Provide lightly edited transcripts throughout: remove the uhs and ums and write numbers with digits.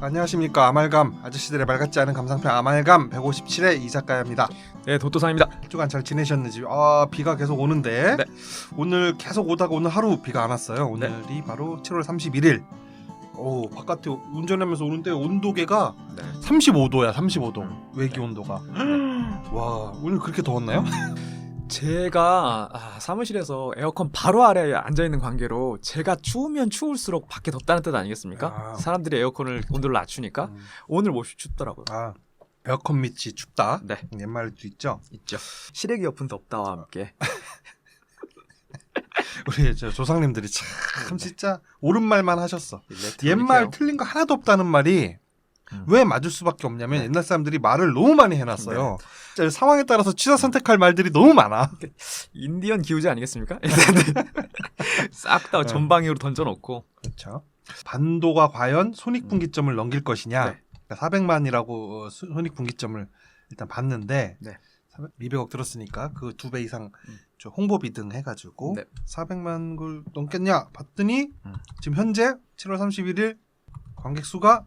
안녕하십니까. 아말감 아저씨들의 말 같지 않은 감상편 아말감 157회 이작가야입니다. 네, 도토상입니다. 한 주간 잘 지내셨는지. 비가 계속 오는데 네. 오늘 계속 오다가 오늘 하루 비가 안 왔어요. 오늘이 바로 7월 31일. 바깥에 운전하면서 오는데 온도계가 35도야. 35도 외기 온도가. 와, 오늘 그렇게 더웠나요? 제가 사무실에서 에어컨 바로 아래에 앉아있는 관계로 제가 추우면 추울수록 밖에 덥다는 뜻 아니겠습니까? 사람들이 에어컨을 온도를 낮추니까 오늘 몹시 춥더라고요. 에어컨 밑이 춥다. 네. 옛말도 있죠. 시래기 옆은 덥다와 함께. 우리 조상님들이 참 진짜 옳은 말만 하셨어. 일렉트로닉이요. 옛말 틀린 거 하나도 없다는 말이 왜 맞을 수밖에 없냐면 옛날 사람들이 말을 너무 많이 해놨어요. 진짜 상황에 따라서 취사 선택할 말들이 너무 많아. 인디언 기우제 아니겠습니까? 싹 다 전방위로 던져놓고. 그렇죠. 반도가 과연 손익분기점을 넘길 것이냐. 네. 그러니까 400만이라고 손익분기점을 일단 봤는데 네. 200억 들었으니까 그 2배 이상 홍보비 등 해가지고 네. 400만 걸 넘겠냐 봤더니 지금 현재 7월 31일 관객 수가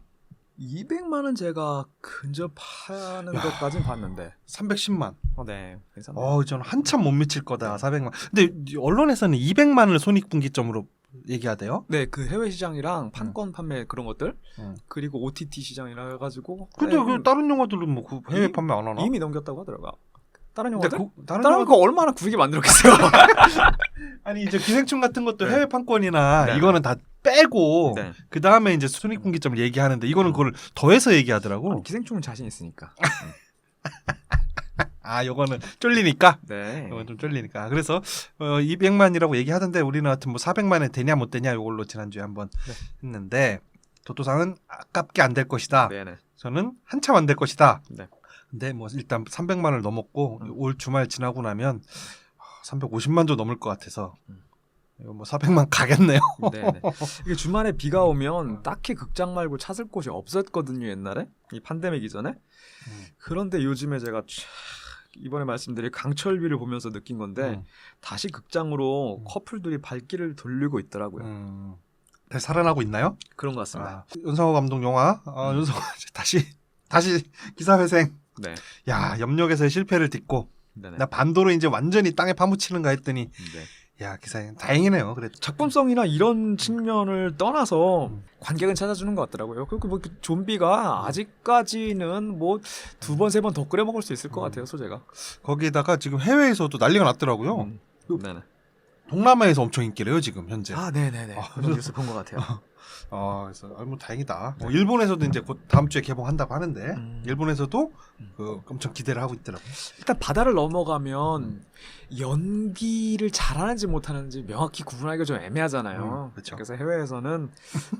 200만 원 제가 근접하는 것까진 봤는데 310만. 네, 괜찮네요. 저는 한참 못 미칠 거다. 400만. 근데 언론에서는 200만을 손익분기점으로 얘기하대요. 네, 그 해외 시장이랑 판권 판매 그런 것들 그리고 OTT 시장이라 해가지고. 근데 그 다른 영화들은 뭐 그 해외 판매 안 하나? 이미 넘겼다고 하더라고요. 다른 근데 영화들? 다른 다른 거 얼마나 구리게 만들었겠어요. 아니 이제 기생충 같은 것도 네. 해외 판권이나 네. 이거는 다 빼고 네. 그 다음에 이제 손익분기점을 얘기하는데 이거는 그걸 더해서 얘기하더라고. 기생충은 자신 있으니까. 요거는 쫄리니까. 네. 이건 좀 쫄리니까. 그래서 200만이라고 얘기하던데 우리는 하여튼 뭐 400만에 되냐 못 되냐 이걸로 지난주에 한번 했는데 도토상은 아깝게 안 될 것이다. 네네. 저는 한참 안 될 것이다. 네. 근데 뭐 일단 300만을 넘었고 올 주말 지나고 나면 350만도 넘을 것 같아서 이거 뭐 400만 가겠네요. 네네. 이게 주말에 비가 오면 딱히 극장 말고 찾을 곳이 없었거든요, 옛날에. 이 팬데믹 이전에. 그런데 요즘에 제가 이번에 말씀드린 강철비를 보면서 느낀 건데 다시 극장으로 커플들이 발길을 돌리고 있더라고요. 다시 살아나고 있나요? 그런 것 같습니다. 윤성호 감독 영화 윤성호 다시 기사회생. 네. 야, 염력에서의 실패를 딛고 네네. 나 반도로 이제 완전히 땅에 파묻히는가 했더니 네. 야, 기사회생 다행이네요. 그래도 작품성이나 이런 측면을 떠나서 관객은 찾아주는 것 같더라고요. 그리고 뭐 좀비가 아직까지는 뭐 2번, 3번 더 끓여 먹을 수 있을 것 같아요, 소재가. 거기에다가 지금 해외에서도 난리가 났더라고요. 네네. 동남아에서 엄청 인기래요 지금 현재. 네네네. 그런 뉴스 본 것 같아요. 그래서 뭐 다행이다. 일본에서도 이제 곧 다음 주에 개봉한다고 하는데 일본에서도 엄청 기대를 하고 있더라고요. 일단 바다를 넘어가면 연기를 잘하는지 못하는지 명확히 구분하기가 좀 애매하잖아요. 그렇죠. 그래서 해외에서는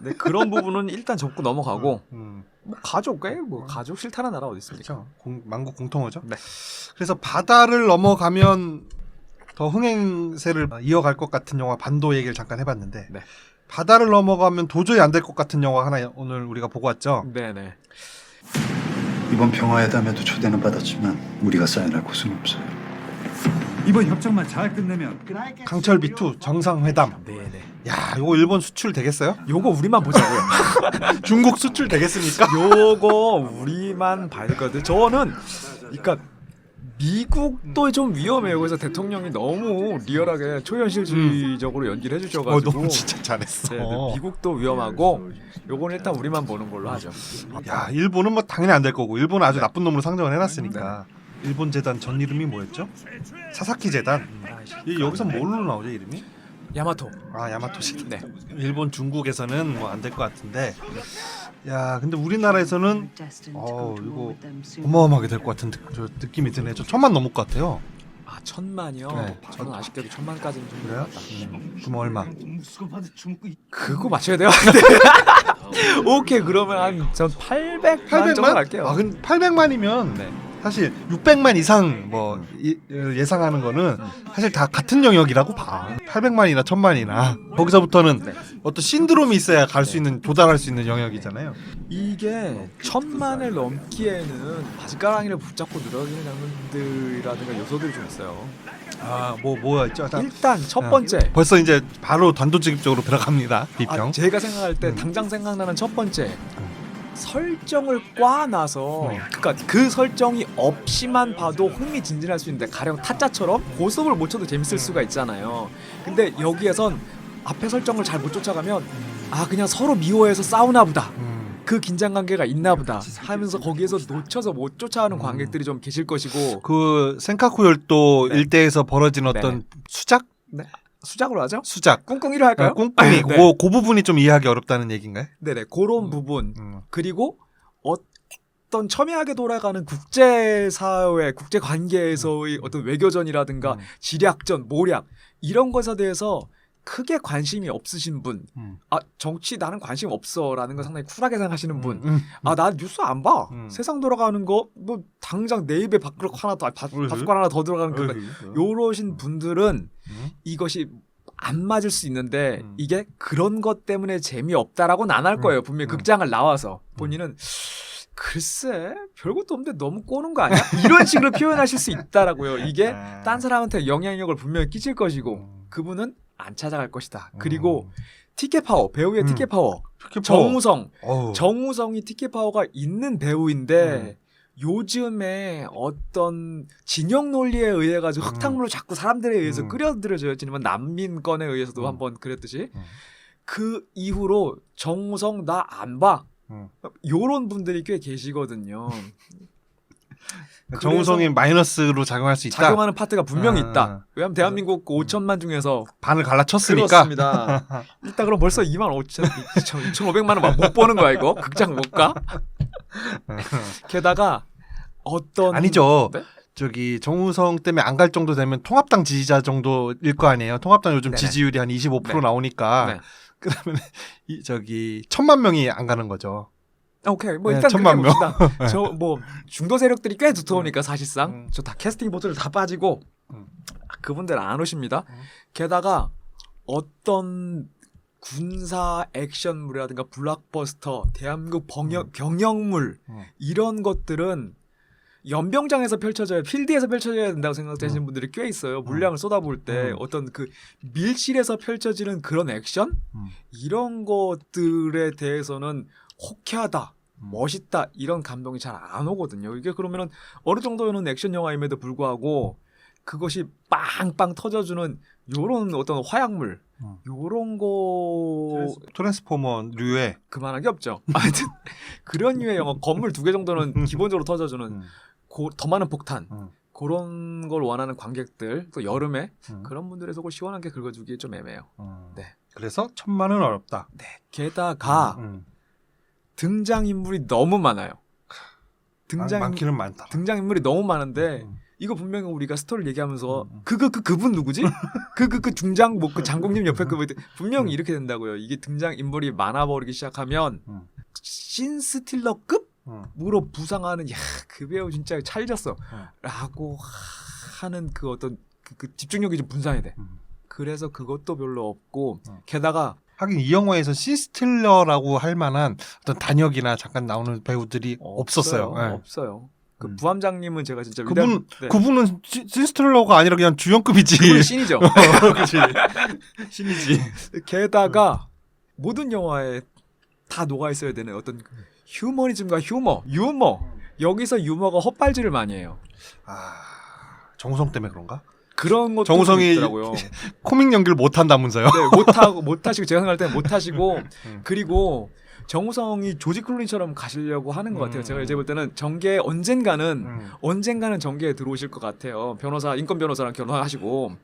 네, 그런 부분은 일단 접고 넘어가고 뭐 가족 싫다는 나라 어디 있습니까? 그렇죠. 만국 공통어죠. 네. 그래서 바다를 넘어가면 더 흥행세를 이어갈 것 같은 영화 반도 얘기를 잠깐 해봤는데 네. 바다를 넘어가면 도저히 안 될 것 같은 영화 하나 오늘 우리가 보고 왔죠. 네네. 이번 평화회담에도 초대는 받았지만 우리가 사인할 곳은 없어요. 이번 협정만 잘 끝내면 강철비 2 정상회담. 네네. 야, 이거 일본 수출 되겠어요? 요거 우리만 보자고요. 중국 수출 되겠습니까? 요거 우리만 봐야 될 것 같아요. 저는 그러니까 미국도 좀 위험해요. 그래서 대통령이 너무 리얼하게 초현실주의적으로 연기를 해주셔가지고 너무 진짜 잘했어. 네, 미국도 위험하고 요건 일단 우리만 보는 걸로 하죠. 야, 일본은 뭐 당연히 안 될 거고 일본은 아주 나쁜 놈으로 상정을 해놨으니까. 일본 재단 전 이름이 뭐였죠? 사사키 재단. 여기서 뭘로 나오죠 이름이? 야마토. 야마토 재단. 네. 일본 중국에서는 뭐 안 될 것 같은데. 야, 근데 우리나라에서는 이거 어마어마하게 될 것 같은 느낌이 드네. 저 1000만 넘을 것 같아요. 1000만이요? 네. 저는 아쉽게도 1000만까지는 좀 그래요? 같다. 그럼 얼마? 그거 맞춰야 돼요? 오케이, 그러면 전 800만 정도 할게요. 근데 800만이면 네. 사실 600만 이상 뭐 예상하는 거는 사실 다 같은 영역이라고 봐. 800만이나 1000만이나 거기서부터는 어떤 신드롬이 있어야 갈 수 있는 도달할 수 있는 영역이잖아요. 이게 1000만을 넘기에는 바지가랑이를 붙잡고 늘어지는 장면들이라든가 요소들이 좀 있어요. 뭐였죠? 일단 첫 번째 벌써 이제 바로 단도직입적으로 들어갑니다. 비평. 제가 생각할 때 당장 생각나는 첫 번째 설정을 꽈놔서 그러니까 그 설정이 없이만 봐도 흥미진진할 수 있는데 가령 타짜처럼 고속을 못 쳐도 재밌을 수가 있잖아요. 근데 여기에선 앞에 설정을 잘 못 쫓아가면 아 그냥 서로 미워해서 싸우나 보다. 그 긴장 관계가 있나 보다 하면서 거기에서 놓쳐서 못 쫓아가는 관객들이 좀 계실 것이고 그 센카쿠 열도 네. 일대에서 벌어진 어떤 네네. 수작? 네. 수작으로 하죠? 수작. 꿍꿍이로 할까요? 꿍꿍이. 네. 그 부분이 좀 이해하기 어렵다는 얘기인가요? 네네 그런 부분 음. 그리고 어떤 첨예하게 돌아가는 국제사회, 국제관계에서의 어떤 외교전이라든가 지략전, 모략 이런 것에 대해서 크게 관심이 없으신 분, 아 정치 나는 관심 없어라는 걸 상당히 쿨하게 생각하시는 분, 아 나 뉴스 안 봐, 세상 돌아가는 거 뭐 당장 내 입에 밥그릇 하나 더 밥숟갈 하나 더 들어가는 그 요러신 분들은 이것이 안 맞을 수 있는데 이게 그런 것 때문에 재미없다라고는 안 할 거예요. 분명히 극장을 나와서 본인은 글쎄 별것도 없는데 너무 꼬는 거 아니야? 이런 식으로 표현하실 수 있다라고요. 이게 딴 사람한테 영향력을 분명히 끼칠 것이고 그분은 안 찾아갈 것이다. 그리고 티켓 파워, 배우의 티켓 파워. 정우성이 티켓 파워가 있는 배우인데 요즘에 어떤 진영 논리에 의해 가지고 흙탕물로 자꾸 사람들에 의해서 끌어들여져요. 지금 난민건에 의해서도 한번 그랬듯이 그 이후로 정우성 나 안 봐. 요런 분들이 꽤 계시거든요. 정우성이 마이너스로 작용할 수 있다. 작용하는 파트가 분명히 있다. 왜냐하면 대한민국 5천만 중에서 반을 갈라쳤으니까. 그렇습니다. 일단 그럼 벌써 2,500만 원 못 버는 거야 이거? 극장 못 가? 게다가 어떤 아니죠. 네? 저기 정우성 때문에 안 갈 정도 되면 통합당 지지자 정도일 거 아니에요. 통합당 요즘 네네. 지지율이 한 25% 네. 나오니까 네. 그러면 저기 1,000만 명이 안 가는 거죠. 오케이 뭐 네, 일단 1,000만 명. 저 뭐 중도 세력들이 꽤 두터우니까 사실상 저 다 캐스팅 보트를 다 빠지고 그분들 안 오십니다. 게다가 어떤 군사 액션물이라든가 블록버스터, 대한민국 병영물 이런 것들은 연병장에서 펼쳐져야 필드에서 펼쳐져야 된다고 생각하시는 분들이 꽤 있어요. 물량을 쏟아부을 때 어떤 그 밀실에서 펼쳐지는 그런 액션 이런 것들에 대해서는 호쾌하다, 멋있다 이런 감동이 잘 안 오거든요. 이게 그러면은 어느 정도는 액션 영화임에도 불구하고 그것이 빵빵 터져주는 요런 어떤 화약물 요런 거 트랜스포머류의 그만한 게 없죠. 하여튼 그런 류의 영화 건물 2개 정도는 기본적으로 터져주는 더 많은 폭탄 그런 걸 원하는 관객들 또 여름에 그런 분들의 속을 시원하게 긁어주기 좀 애매해요. 네. 그래서 1,000만은 어렵다. 네. 게다가 등장인물이 너무 많아요. 많기는 많다. 등장인물이 너무 많은데 이거 분명히 우리가 스토리를 얘기하면서 그분 누구지? 그 중장 뭐 그 장군님 옆에 그 분명히 이렇게 된다고요. 이게 등장인물이 많아버리기 시작하면 신스틸러급으로 부상하는 야 그 배우 진짜 찰졌어라고 하는 그 어떤 그 집중력이 좀 분산이 돼. 그래서 그것도 별로 없고 게다가 하긴 이 영화에서 신스틸러라고 할 만한 어떤 단역이나 잠깐 나오는 배우들이 없었어요. 네. 없어요. 그 부함장님은 제가 진짜 그분은 신스틸러가 아니라 그냥 주연급이지. 그분은 신이죠. 그렇지. 신이지. 게다가 모든 영화에 다 녹아 있어야 되는 어떤 휴머니즘과 유머. 여기서 유머가 헛발질을 많이 해요. 정우성 때문에 그런가? 그런 것도 정우성이 있더라고요. 코믹 연기를 못 한다면서요? 네, 못하시고 제가 생각할 때는 못하시고 그리고 정우성이 조지 클루니처럼 가시려고 하는 것 같아요. 제가 이제 볼 때는 전개에 언젠가는 전개에 들어오실 것 같아요. 인권 변호사랑 결혼하시고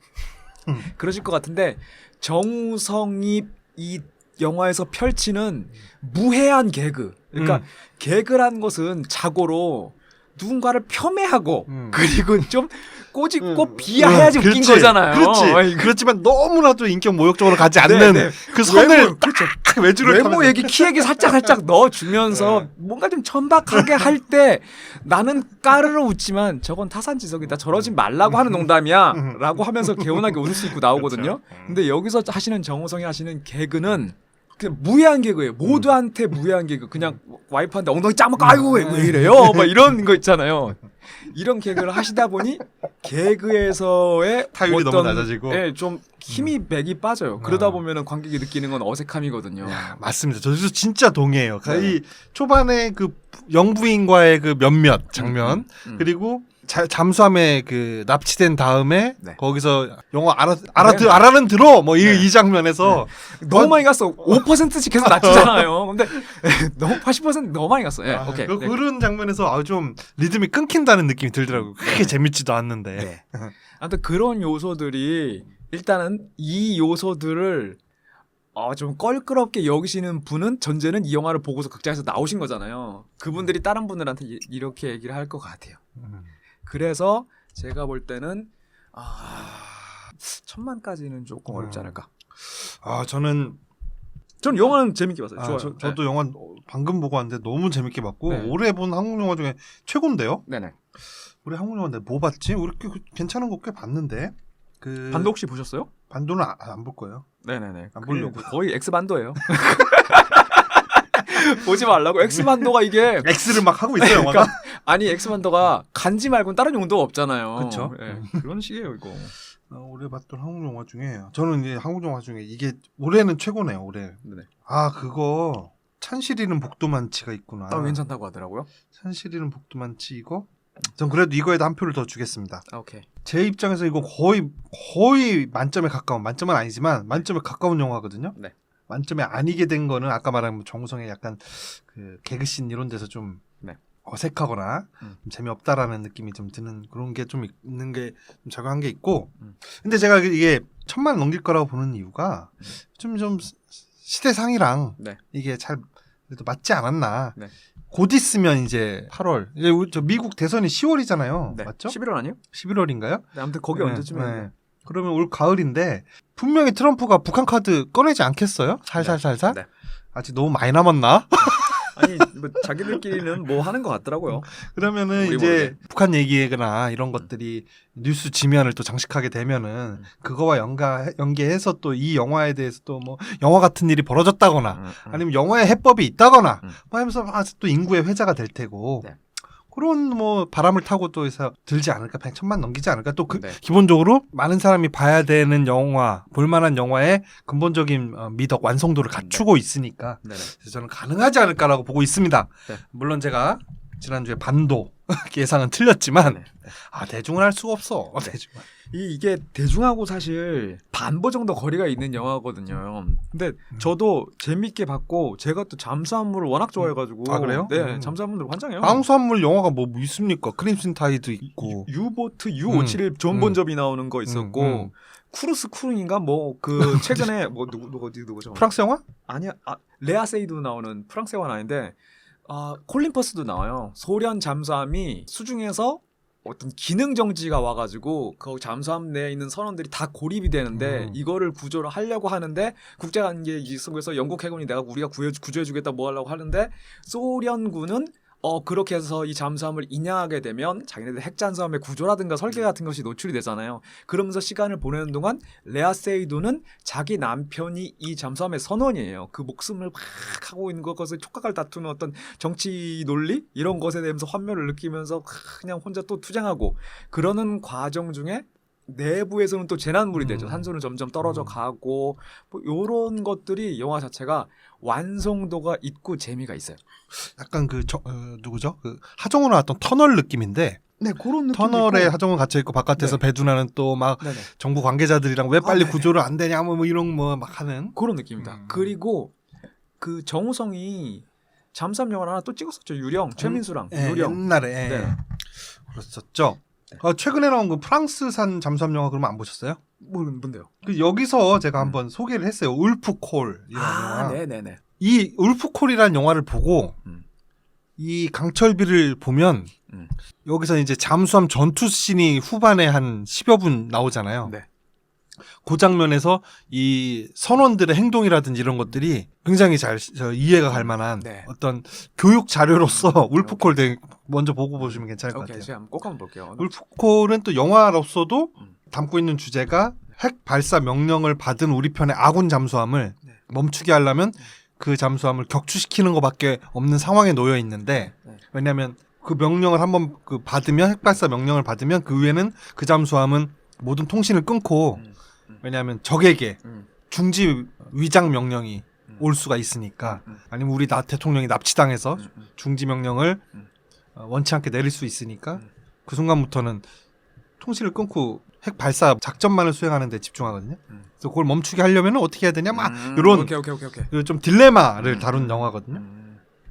그러실 것 같은데 정우성이 이 영화에서 펼치는 무해한 개그. 그러니까 개그란 것은 자고로 누군가를 폄훼하고 그리고 좀 꼬집고 비하해야지 웃긴 거잖아요. 그렇지. 그렇지만 너무나도 인격 모욕적으로 가지 않는 그 선을 외주를 외모 얘기, 키 얘기 살짝 넣어주면서 뭔가 좀 천박하게 할 때 나는 까르르 웃지만 저건 타산지석이다. 저러지 말라고 하는 농담이야. 라고 하면서 개운하게 웃을 수 있고 나오거든요. 근데 여기서 하시는 정우성이 하시는 개그는 그냥 무해한 개그예요. 모두한테 무해한 개그. 그냥 와이프한테 엉덩이 짜먹고 아이고 왜 이래요? 막 이런 거 있잖아요. 이런 개그를 하시다 보니 개그에서의 타율이 너무 낮아지고. 예, 좀 힘이 맥이 빠져요. 그러다 보면은 관객이 느끼는 건 어색함이거든요. 야, 맞습니다. 저도 진짜 동의해요. 네. 이 초반에 그 영부인과의 그 몇몇 장면 그리고 잠수함에 그 납치된 다음에 네. 거기서 영어 네. 알아는 들어 뭐 이 장면에서 너무 많이 갔어. 5%씩 계속 낮추잖아요. 근데 너무 80% 너무 많이 갔어. 예, 오케이. 네. 그런 장면에서 좀 리듬이 끊긴다는 느낌이 들더라고요. 그렇게 재밌지도 않는데. 네. 아무튼 그런 요소들이 일단은 이 요소들을 좀 껄끄럽게 여기시는 분은 전제는 이 영화를 보고서 극장에서 나오신 거잖아요. 그분들이 다른 분들한테 이렇게 얘기를 할 것 같아요. 그래서 제가 볼 때는 1000만까지는 조금 어렵지 않을까. 저는 영화는 재밌게 봤어요. 좋아요. 저도 영화 방금 보고 왔는데 너무 재밌게 봤고 네. 올해 본 한국 영화 중에 최고인데요. 네네. 올해 한국 영화인데 뭐 봤지? 우리 괜찮은 거 꽤 봤는데. 그 반도 혹시 보셨어요? 반도는 안 볼 거예요. 네네네. 안 보려고. 거의 X 반도예요. 보지 말라고. X 반도가 이게 X를 막 하고 있어요, 영화가. 그러니까, 아니 X 반도가 간지 말고는 다른 용도가 없잖아요. 그쵸. 네, 그런 식이에요 이거. 올해 봤던 한국 영화 중에 저는 이제 한국 영화 중에 이게 올해는 최고네요. 올해. 네네. 그거 찬실이는 복도 많지가 있구나. 괜찮다고 하더라고요. 찬실이는 복도 많지 이거. 전 그래도 이거에도 한 표를 더 주겠습니다. 오케이. 제 입장에서 이거 거의 만점에 가까운, 만점은 아니지만 만점에 가까운 영화거든요. 네. 만점에 아니게 된 거는 아까 말한 정우성의 약간 그 개그씬 이런 데서 좀 네. 어색하거나 좀 재미없다라는 느낌이 좀 드는 그런 게 좀 있는 게 좀 작용한 게 있고. 근데 제가 이게 1000만 넘길 거라고 보는 이유가 좀 시대상이랑 네. 이게 잘 그래도 맞지 않았나. 네. 곧 있으면 이제 8월. 이제 저 미국 대선이 10월이잖아요. 네. 맞죠? 11월 아니에요? 11월인가요? 네, 아무튼 거기 언제쯤에 그러면 올 가을인데 분명히 트럼프가 북한 카드 꺼내지 않겠어요? 살살살살? 네. 아직 너무 많이 남았나? 아니 뭐 자기들끼리는 뭐 하는 것 같더라고요. 그러면은 우리 이제 모르게. 북한 얘기거나 이런 것들이 뉴스 지면을 또 장식하게 되면은 그거와 연계해서 또 이 영화에 대해서 또 뭐 영화 같은 일이 벌어졌다거나 아니면 영화에 해법이 있다거나 뭐 하면서 또 인구의 회자가 될 테고 네. 그런 뭐 바람을 타고 또 해서 들지 않을까, 100천만 넘기지 않을까. 또 네. 기본적으로 많은 사람이 봐야 되는 영화, 볼만한 영화의 근본적인 미덕 완성도를 갖추고 있으니까 네네. 그래서 저는 가능하지 않을까라고 보고 있습니다. 네. 물론 제가 지난주에 반도 예상은 틀렸지만 네. 대중은 할 수가 없어. 대중은. 이게 대중하고 사실 반보 정도 거리가 있는 영화거든요. 근데 저도 재밌게 봤고 제가 또 잠수함물을 워낙 좋아해가지고 그래요? 네, 잠수함물들 환장해요. 방수한물 영화가 뭐 있습니까? 크림슨 타이드 있고 유보트 U571 존 본저비 나오는 거 있었고 쿠루스 크루인가 뭐 그 최근에 뭐 누구죠? 프랑스 영화? 아니야, 레아 세이도 나오는 프랑스 영화는 아닌데 콜린 퍼스도 나와요. 소련 잠수함이 수중에서 어떤 기능 정지가 와가지고 그 잠수함 내에 있는 선원들이 다 고립이 되는데 이거를 구조를 하려고 하는데 국제관계 속에서 영국 해군이 우리가 구조해주겠다 뭐 하려고 하는데 소련군은 그렇게 해서 이 잠수함을 인양하게 되면 자기네들 핵잠수함의 구조라든가 설계 같은 것이 노출이 되잖아요. 그러면서 시간을 보내는 동안 레아 세이도는 자기 남편이 이 잠수함의 선원이에요. 그 목숨을 막 하고 있는 것을 촉각을 다투는 어떤 정치 논리 이런 것에 대해서 환멸을 느끼면서 그냥 혼자 또 투쟁하고 그러는 과정 중에 내부에서는 또 재난물이 되죠. 산소는 점점 떨어져 가고 뭐 이런 것들이 영화 자체가 완성도가 있고 재미가 있어요. 약간 누구죠? 그 하정우 나왔던 터널 느낌인데 네, 그런 느낌. 터널에 하정우 갇혀 있고 바깥에서 배두나는 또 막 정부 관계자들이랑 왜 빨리 구조를 안 되냐 뭐 이런 뭐 막 하는 그런 느낌입니다. 그리고 그 정우성이 잠수함 영화를 하나 또 찍었었죠. 유령, 최민수랑 유령. 옛날에 네. 그랬었죠. 최근에 나온 그 프랑스산 잠수함 영화 그러면 안 보셨어요? 뭔데요? 여기서 제가 한번 소개를 했어요. 울프콜 이라는 영화. 네네네. 이 울프콜이라는 영화를 보고 이 강철비를 보면 여기서 이제 잠수함 전투 씬이 후반에 한 10여 분 나오잖아요. 네. 그 장면에서 이 선원들의 행동이라든지 이런 것들이 굉장히 잘 이해가 갈 만한 어떤 교육 자료로서 울프콜 먼저 보고 보시면 괜찮을 것 같아요. 제가 꼭 한번 볼게요. 울프콜은 또 영화로서도 담고 있는 주제가 핵 발사 명령을 받은 우리 편의 아군 잠수함을 멈추게 하려면 그 잠수함을 격추시키는 것밖에 없는 상황에 놓여 있는데 네. 왜냐하면 그 명령을 한번 그 받으면 핵발사 명령을 받으면 그 후에는 그 잠수함은 모든 통신을 끊고 왜냐하면 적에게 중지 위장 명령이 올 수가 있으니까 아니면 우리 나 대통령이 납치당해서 중지 명령을 원치 않게 내릴 수 있으니까 그 순간부터는 통신을 끊고 핵 발사 작전만을 수행하는 데 집중하거든요. 그래서 그걸 멈추게 하려면 어떻게 해야 되냐 막 이런 오케이. 좀 딜레마를 다룬 영화거든요.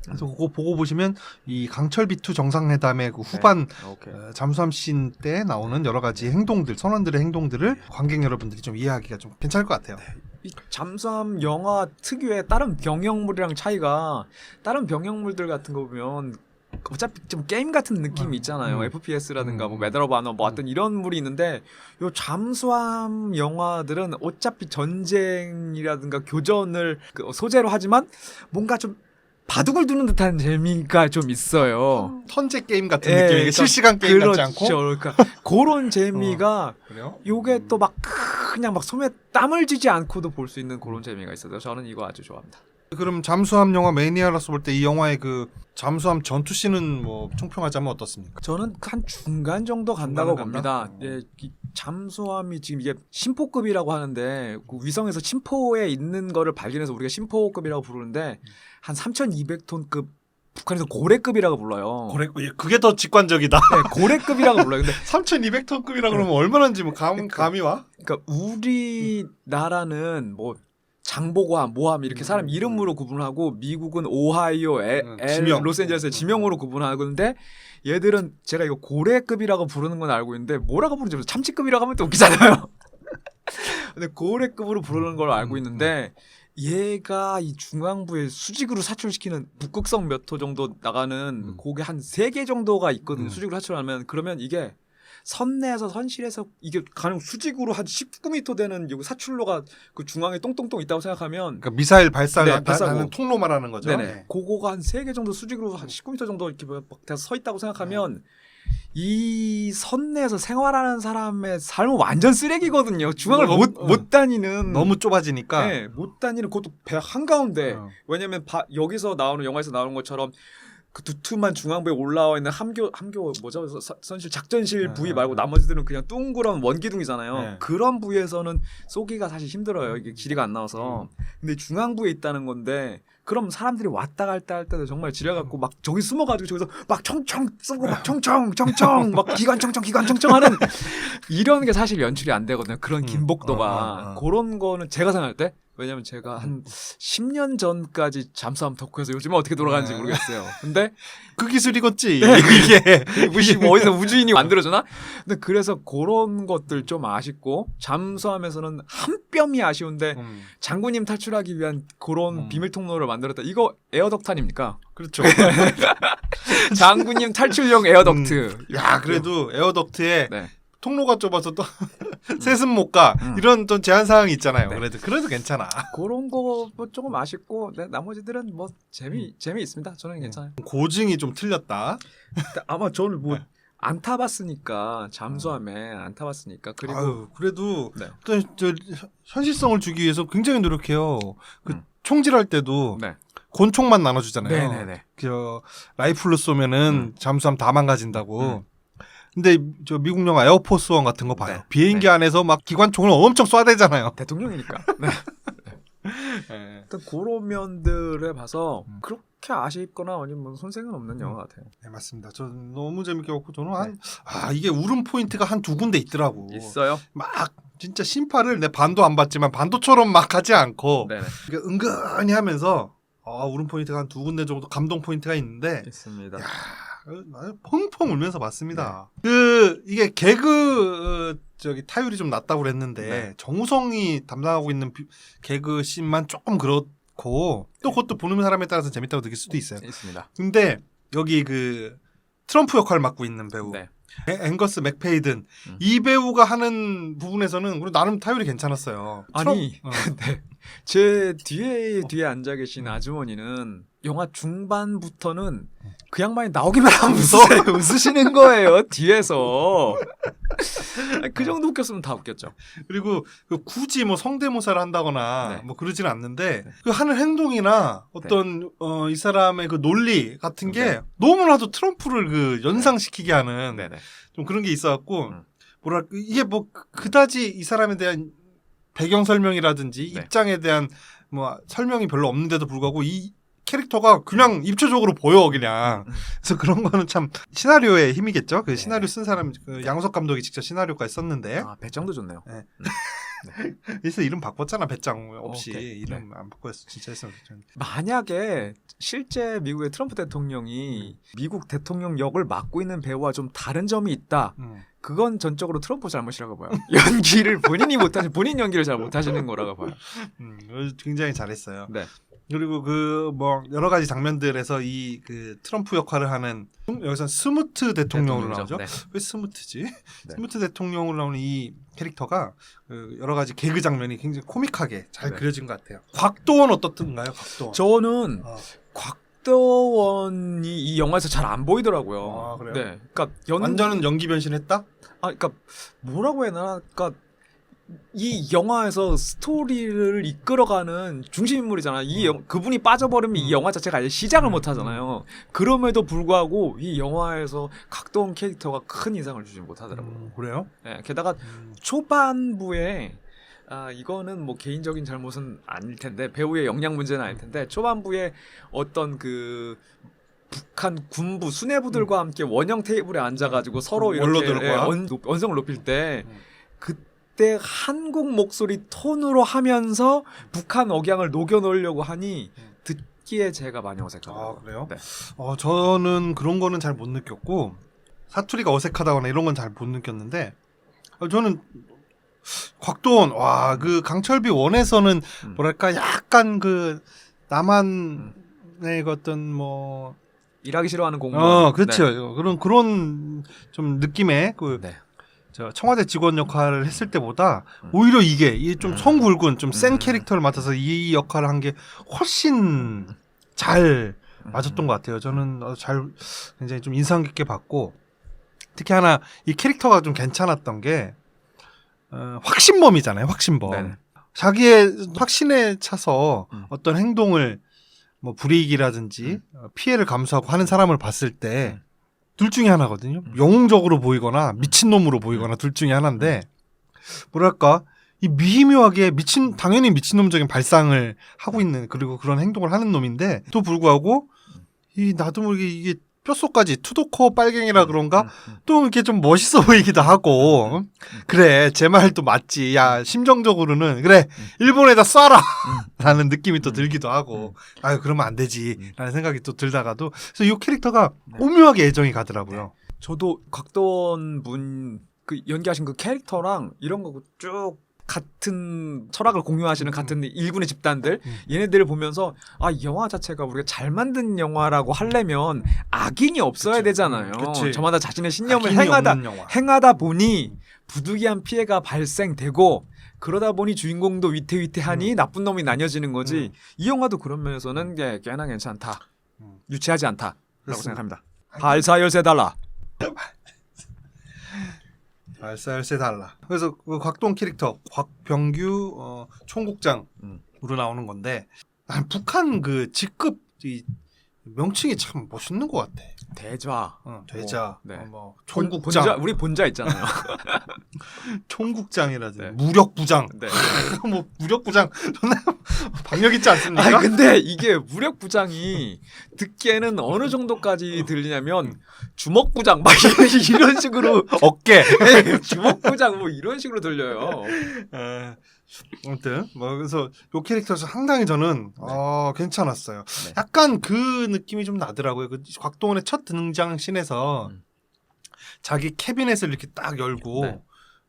그래서 그거 보고 보시면 이 강철 B2 정상회담의 그 후반 잠수함 씬 때 나오는 여러 가지 행동들, 선원들의 행동들을 관객 여러분들이 좀 이해하기가 좀 괜찮을 것 같아요. 이 잠수함 영화 특유의 다른 병영물이랑 차이가 다른 병영물들 같은 거 보면 어차피 좀 게임 같은 느낌이 있잖아요. FPS라든가 뭐 메달 오브 아너 뭐 어떤 이런 물이 있는데 요 잠수함 영화들은 어차피 전쟁이라든가 교전을 그 소재로 하지만 뭔가 좀 바둑을 두는 듯한 재미가 좀 있어요. 턴제 게임 같은 예, 느낌이 실시간 게임 같지 않고 그러니까 그런 재미가 그래요? 요게 또 막 그냥 막 손에 땀을 쥐지 않고도 볼 수 있는 그런 재미가 있어서 저는 이거 아주 좋아합니다. 그럼 잠수함 영화 매니아로서 볼 때 이 영화의 그 잠수함 전투 씬은 뭐 총평하자면 어떻습니까? 저는 한 중간 정도 간다고 중간은 봅니다. 간다? 예, 이 잠수함이 지금 이게 심포급이라고 하는데 그 위성에서 심포에 있는 거를 발견해서 우리가 심포급이라고 부르는데 한 3,200톤급 북한에서 고래급이라고 불러요. 고래 그게 더 직관적이다. 네, 고래급이라고 불러요. 근데 3,200톤급이라 그러면 얼마나인지 뭐 감이 와? 그러니까 우리나라는 뭐 장보고함, 모함 이렇게 사람 이름으로 구분하고 미국은 오하이오, 지명. 로스앤젤레스의 지명으로 구분하는데 얘들은 제가 이거 고래급이라고 부르는 건 알고 있는데 뭐라고 부르는지 모르겠어요. 참치급이라고 하면 또 웃기잖아요. 근데 고래급으로 부르는 걸 알고 있는데 얘가 이 중앙부에 수직으로 사출시키는 북극성 몇 호 정도 나가는 고개 한 3개 정도가 있거든요. 수직으로 사출하면 그러면 이게 선내에서 선실에서 이게 가령 수직으로 한 19m 되는 요 사출로가 그 중앙에 똥똥똥 있다고 생각하면 그러니까 미사일 발사를 네, 발사고. 하는 통로 말하는 거죠. 네네. 그거가 한 3개 정도 수직으로 한 19m 정도 이렇게 막 돼서 서 있다고 생각하면 이 선내에서 생활하는 사람의 삶은 완전 쓰레기거든요. 중앙을 못 다니는 너무 좁아지니까. 네, 못 다니는 그것도 배 한가운데 왜냐면 여기서 나오는 영화에서 나오는 것처럼 그 두툼한 중앙부에 올라와 있는 함교 뭐죠? 선실 작전실 부위 말고 나머지들은 그냥 둥그런 원기둥이잖아요. 네. 그런 부위에서는 쏘기가 사실 힘들어요. 이게 길이가 안 나와서. 근데 중앙부에 있다는 건데 그럼 사람들이 왔다 갔다 할 때도 정말 지려갖고 막 저기 숨어가지고 저기서 막 청청 쏘고 막 청청 막 기관청청 하는 이런 게 사실 연출이 안 되거든요. 그런 긴복도가 그런 거는 제가 생각할 때 왜냐면 제가 한 10년 전까지 잠수함 덕후여서 요즘은 어떻게 돌아가는지 모르겠어요. 근데 그 기술이겠지. 네. 이게 뭐 어디서 우주인이 만들어주나? 근데 그래서 그런 것들 좀 아쉽고 잠수함에서는 한 뼘이 아쉬운데 장군님 탈출하기 위한 그런 비밀 통로를 만들었다. 이거 에어덕트 아닙니까? 그렇죠. 장군님 탈출용 에어덕트. 야 그래도 에어덕트에 네. 통로가 좁아서 또 셋은 못 가. 이런 좀 제한 사항이 있잖아요. 네. 그래도 괜찮아. 그런 거 뭐 조금 아쉽고 네, 나머지들은 뭐 재미 있습니다. 저는 괜찮아요. 고증이 좀 틀렸다. 근데 아마 저는 뭐 안 타봤으니까 잠수함에 안 타봤으니까 그리고 아유, 그래도 네. 또 저 현실성을 주기 위해서 굉장히 노력해요. 그 총질할 때도 네. 권총만 나눠주잖아요. 네네네. 그 라이플로 쏘면은 잠수함 다 망가진다고. 근데 저 미국 영화 에어포스 원 같은 거 봐요. 네. 비행기 안에서 막 기관총을 엄청 쏴대잖아요. 대통령이니까. 네. 일단 그런 면들을 봐서 그렇게 아쉽거나 아니면 손색은 없는 영화 같아요. 네, 맞습니다. 저 너무 재밌게 봤고 저는 이게 울음 포인트가 한 2군데 있더라고. 있어요? 막 진짜 심파를 내 반도 안 봤지만 반도처럼 막 하지 않고 네네. 그러니까 은근히 하면서 울음 포인트가 한 2군데 정도 감동 포인트가 있는데 있습니다. 펑펑 울면서 봤습니다. 그 이게 개그 저기 타율이 좀 낮다고 그랬는데 정우성이 담당하고 있는 개그 씬만 조금 그렇고 또 그것도 보는 사람에 따라서 재밌다고 느낄 수도 있어요. 있습니다. 근데 여기 그 트럼프 역할 맡고 있는 배우 앵거스 맥페이든 이 배우가 하는 부분에서는 나름 타율이 괜찮았어요. 아니 근데 제 뒤에 앉아 계신 아주머니는 영화 중반부터는 그 양반이 나오기만 하면 웃으시는 거예요 뒤에서. 그 정도 웃겼으면 다 웃겼죠. 그리고 그 굳이 뭐 성대모사를 한다거나 네. 뭐 그러지는 않는데 그 하는 행동이나 어떤 이 사람의 그 논리 같은 게 네. 너무나도 트럼프를 그 연상시키게 하는 네네. 좀 그런 게 있어갖고 음. 뭐랄까 이게 뭐 그다지 이 사람에 대한 배경 설명이라든지 네. 입장에 대한 뭐 설명이 별로 없는데도 불구하고 이 캐릭터가 그냥 입체적으로 보여 그냥. 그래서 그런 거는 참 시나리오의 힘이겠죠. 그 시나리오 쓴 사람 그 양석 감독이 직접 시나리오까지 썼는데 아, 배짱도 좋네요. 그래서 이름 바꿨잖아. 배짱 없이 오케이. 이름 안 바꿨어. 진짜 했으면 좋겠는데. 만약에 실제 미국의 트럼프 대통령이 미국 대통령 역을 맡고 있는 배우와 좀 다른 점이 있다. 그건 전적으로 트럼프 잘못이라고 봐요. 연기를 본인 연기를 잘 못하시는 거라고 봐요. 굉장히 잘했어요. 네. 그리고 그 뭐 여러 가지 장면들에서 이 그 트럼프 역할을 하는 여기서 스무트 대통령으로 나오죠. 네. 왜 스무트지? 스무트 대통령으로 나오는 이 캐릭터가 그 여러 가지 개그 장면이 굉장히 코믹하게 잘 네. 그려진 것 같아요. 곽도원 어떻던가요? 곽도원. 저는 어. 곽도원이 이 영화에서 잘 안 보이더라고요. 아, 그래요? 네. 그러니까 완전은 연기 변신했다? 그러니까 뭐라고 해야 되나? 그러니까 이 영화에서 스토리를 이끌어가는 중심 인물이잖아. 그분이 빠져버리면 이 영화 자체가 아예 시작을 못 하잖아요. 그럼에도 불구하고 이 영화에서 곽도원 캐릭터가 큰 인상을 주지 못하더라고요. 그래요? 네, 게다가 초반부에 이거는 뭐 개인적인 잘못은 아닐 텐데 배우의 역량 문제는 아닐 텐데 초반부에 어떤 그 북한 군부 수뇌부들과 함께 원형 테이블에 앉아가지고 서로 이렇게 원로들과? 언성을 높일 때 그때 한국 목소리 톤으로 하면서 북한 억양을 녹여놓으려고 하니 듣기에 제가 많이 어색하더라고요. 아, 그래요? 네. 저는 그런 거는 잘 못 느꼈고 사투리가 어색하다거나 이런 건 잘 못 느꼈는데 저는 곽도원 그 강철비 원에서는 뭐랄까 약간 그 남한의 어떤 뭐 일하기 싫어하는 공무원. 그렇죠. 그런 좀 느낌의 그 네. 저 청와대 직원 역할을 했을 때보다 오히려 이게 좀 성굵은 좀 센 캐릭터를 맡아서 이 역할을 한 게 훨씬 잘 맞았던 것 같아요. 저는 굉장히 좀 인상 깊게 봤고 특히 하나 이 캐릭터가 좀 괜찮았던 게 확신범이잖아요. 확신범. 네네. 자기의 확신에 차서 어떤 행동을 뭐 불이익이라든지 피해를 감수하고 하는 사람을 봤을 때 둘 중에 하나거든요. 영웅적으로 보이거나 미친놈으로 보이거나 둘 중에 하나인데 뭐랄까 이 미묘하게 당연히 미친놈적인 발상을 하고 있는 그리고 그런 행동을 하는 놈인데 또 불구하고 이 나도 모르게 이게 뼛속까지 투도커 빨갱이라 그런가 또 이렇게 좀 멋있어 보이기도 하고 그래 제 말도 맞지 야 심정적으로는 그래 일본에다 쏴라 라는 느낌이 또 들기도 하고 아유 그러면 안 되지 라는 생각이 또 들다가도 그래서 이 캐릭터가 오묘하게 애정이 가더라고요. 저도 곽도원 분 그 연기하신 그 캐릭터랑 이런 거 쭉 같은 철학을 공유하시는 같은 일군의 집단들 얘네들을 보면서 이 영화 자체가 우리가 잘 만든 영화라고 하려면 악인이 없어야 되잖아요. 그치. 저마다 자신의 신념을 악인이 없는 영화. 행하다 보니 부득이한 피해가 발생되고 그러다 보니 주인공도 위태위태하니 나쁜 놈이 나뉘어지는 거지. 이 영화도 그런 면에서는 꽤나 괜찮다. 유치하지 않다라고 그렇습니다. 생각합니다. 발사열쇠 달라. 발사열쇠 달라. 그래서 그 곽동 캐릭터 곽병규 총국장으로 나오는 건데 난 북한 그 직급 이 명칭이 참 멋있는 것 같아. 대좌. 대자, 네. 뭐 본자, 총국장, 우리 본자 있잖아요. 총국장이라든지 네. 무력부장. 네. 뭐 무력부장 존나 박력 있지 않습니까? 근데 이게 무력부장이 듣기에는 어느 정도까지 들리냐면 주먹부장 막 이런 식으로 어깨. 주먹부장 뭐 이런 식으로 들려요. 아무튼 뭐 그래서 요 캐릭터 상당히 저는 괜찮았어요. 네. 약간 그 느낌이 좀 나더라고요. 그 곽도원의 첫 등장 씬에서 자기 캐비넷을 이렇게 딱 열고 네.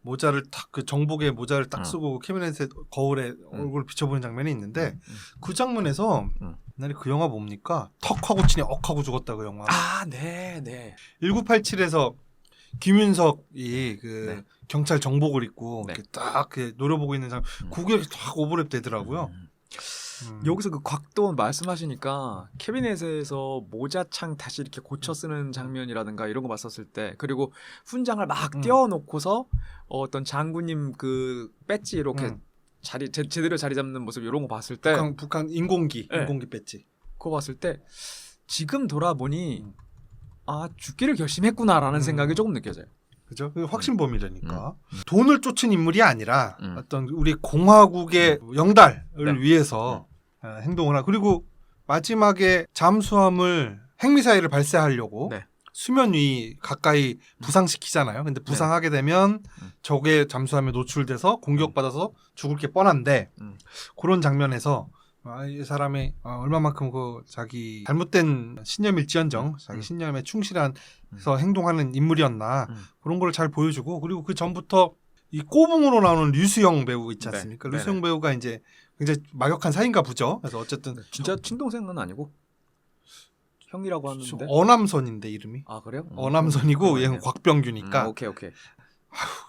모자를 딱 그 정복의 모자를 딱 쓰고 캐비넷의 거울에 얼굴을 비춰보는 장면이 있는데 그 장면에서 옛날에 그 영화 뭡니까? 턱하고 치니 억하고 죽었다 그 영화. 네. 1987에서 김윤석이 그 네. 경찰 정복을 입고 네. 이렇게 딱 노려보고 있는 장면 그게 딱 오버랩 되더라고요. 여기서 그 곽도원 말씀하시니까 캐비넷에서 모자창 다시 이렇게 고쳐 쓰는 장면이라든가 이런 거 봤었을 때, 그리고 훈장을 막 띄워놓고서 어떤 장군님 그 배지 이렇게 제대로 자리 잡는 모습 이런 거 봤을 때, 북한 인공기 네. 인공기 배지. 그거 봤을 때 지금 돌아보니 아 죽기를 결심했구나라는 생각이 조금 느껴져요. 그죠? 확신범이라니까. 돈을 쫓은 인물이 아니라 어떤 우리 공화국의 영달을 네. 위해서 행동을 하고, 그리고 마지막에 잠수함을 핵미사일을 발사하려고 네. 수면 위 가까이 부상시키잖아요. 근데 부상하게 되면 적의 잠수함에 노출돼서 공격받아서 죽을 게 뻔한데 그런 장면에서 이 사람이 얼마만큼 그 자기 잘못된 신념일지언정 자기 신념에 충실해서 행동하는 인물이었나 그런 걸 잘 보여주고, 그리고 그 전부터 이 꼬붕으로 나오는 류수영 배우 있지 않습니까? 네. 류수영 배우가 이제 굉장히 막역한 사이인가 보죠. 그래서 어쨌든 진짜 친동생은 아니고 형이라고 하는데. 어남선인데 이름이 아 그래요? 어남선이고 얘는 곽병규니까 오케이.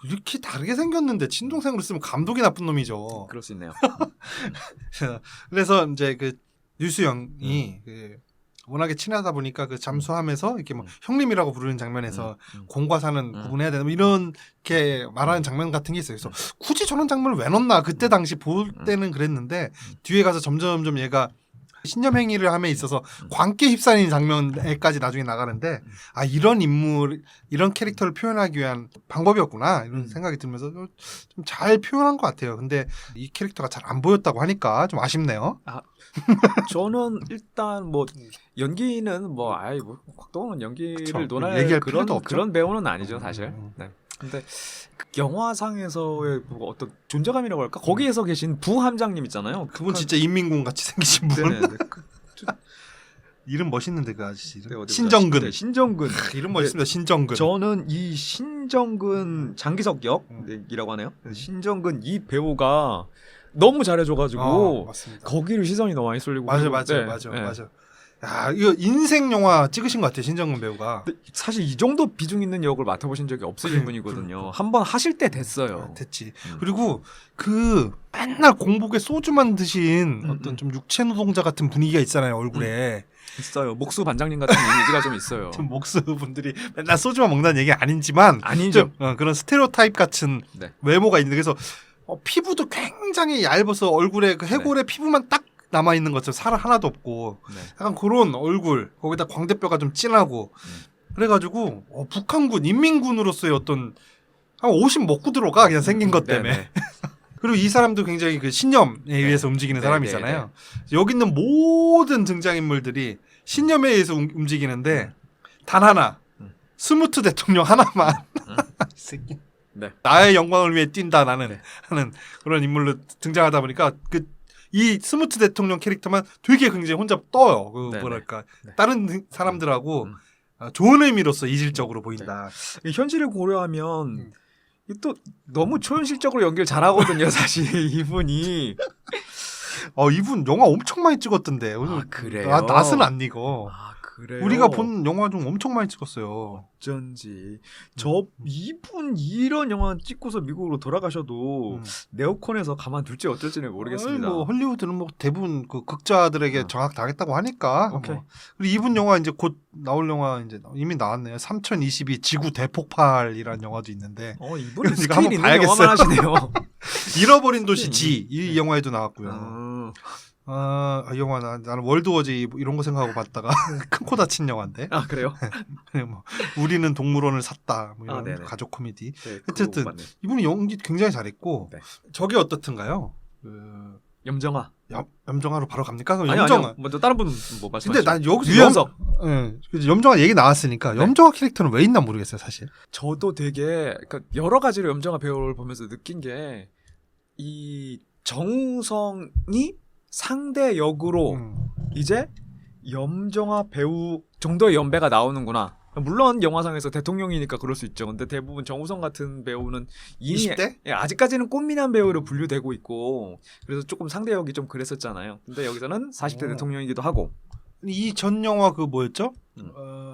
이렇게 다르게 생겼는데 친동생으로 쓰면 감독이 나쁜 놈이죠. 그럴 수 있네요. 그래서 이제 그 류수영이 그 워낙에 친하다 보니까 그 잠수함에서 이렇게 뭐 형님이라고 부르는 장면에서 공과 사는 구분해야 되나 뭐 이렇게 말하는 장면 같은 게 있어요. 그래서 굳이 저런 장면을 왜 넣나 그때 당시 볼 때는 그랬는데 뒤에 가서 점점 얘가 신념 행위를 함에 있어서 광기에 휩싸이는 장면에까지 나중에 나가는데 아 이런 인물 이런 캐릭터를 표현하기 위한 방법이었구나 이런 생각이 들면서 좀 잘 표현한 것 같아요. 근데 이 캐릭터가 잘 안 보였다고 하니까 좀 아쉽네요. 저는 일단 뭐 연기는 뭐 아이 뭐 곽도원은 연기를 그쵸. 논할 얘기할 필요도 없죠. 그런 배우는 아니죠 사실. 네. 근데 그 영화상에서의 뭐 어떤 존재감이라고 할까? 거기에서 계신 부함장님 있잖아요. 그분 진짜 인민군 같이 생기신 분. 네네. 이름 멋있는데 그 아저씨 이름. 네, 어디 보자. 신정근. 네, 신정근. 이름 멋있습니다. 신정근. 저는 이 신정근 장기석 역이라고 하네요. 신정근 이 배우가 너무 잘해줘가지고 맞습니다. 거기를 시선이 너무 많이 쏠리고. 맞아. 네. 야 이거 인생 영화 찍으신 것 같아요. 신정근 배우가. 근데 사실 이 정도 비중 있는 역을 맡아보신 적이 없으신 분이거든요. 한번 하실 때 됐어요. 됐지. 그리고 그 맨날 공복에 소주만 드신 어떤 좀 육체 노동자 같은 분위기가 있잖아요. 얼굴에. 있어요. 목수 반장님 같은 이미지가 좀 있어요. 좀 목수 분들이 맨날 소주만 먹는다는 얘기 아니지만 아니죠. 좀, 그런 스테레오타입 같은 네. 외모가 있는데 그래서 피부도 굉장히 얇아서 얼굴에 그 해골의 피부만 딱 남아 있는 것처럼 살 하나도 없고 네. 약간 그런 얼굴 거기다 광대뼈가 좀 진하고 그래가지고 북한군 인민군으로서의 어떤 한 50 먹고 들어가 그냥 생긴 것 때문에. 네네. 그리고 이 사람도 굉장히 그 신념에 의해서 움직이는 사람이잖아요. 여기 있는 모든 등장인물들이 신념에 의해서 움직이는데 단 하나 스무트 대통령 하나만 이 새끼. 네. 나의 영광을 위해 뛴다 나는 네. 하는 그런 인물로 등장하다 보니까 이 스무트 대통령 캐릭터만 되게 굉장히 혼자 떠요. 그 네네. 뭐랄까 네. 다른 사람들하고 좋은 의미로서 이질적으로 보인다. 이 현실을 고려하면 또 너무 초현실적으로 연기를 잘하거든요. 사실 이분이. 이분 영화 엄청 많이 찍었던데. 그래요? 낯은 안 익어. 그래요. 우리가 본 영화 중 엄청 많이 찍었어요. 어쩐지 이분 이런 영화 찍고서 미국으로 돌아가셔도 네오콘에서 가만둘지 어쩔지는 모르겠습니다. 뭐 헐리우드는 뭐 대부분 그 극자들에게 장악당했다고 하니까. 오케이. 그리고 이분 영화 이제 곧 나올 영화 이제 이미 나왔네요. 3022 지구 대폭발이라는 영화도 있는데. 이분은 이거 스케일 한번 있는 봐야겠어요. 영화만 하시네요. 잃어버린 도시 지 이 영화에도 나왔고요. 이 영화 나는 월드워즈 이런 거 생각하고 봤다가 큰 코 다친 영화인데. 그래요? 뭐 우리는 동물원을 샀다. 뭐 이런 네네. 가족 코미디. 네, 어쨌든 이분이 연기 굉장히 잘했고 네. 저게 어떻든가요? 염정아. 염정아로 바로 갑니까? 그럼 아니요. 염정아. 먼저 다른 분 뭐 말씀하시죠. 근데 난 여기서 유연석. 염정아 얘기 나왔으니까 네. 염정아 캐릭터는 왜 있나 모르겠어요, 사실. 저도 되게 그러니까 여러 가지로 염정아 배우를 보면서 느낀 게 이 정우성이 상대 역으로 이제 염정아 배우 정도의 연배가 나오는구나. 물론 영화상에서 대통령이니까 그럴 수 있죠. 근데 대부분 정우성 같은 배우는 이미 20대? 아직까지는 꽃미남 배우로 분류되고 있고 그래서 조금 상대 역이 좀 그랬었잖아요. 근데 여기서는 40대 대통령이기도 하고. 이 전 영화 그 뭐였죠?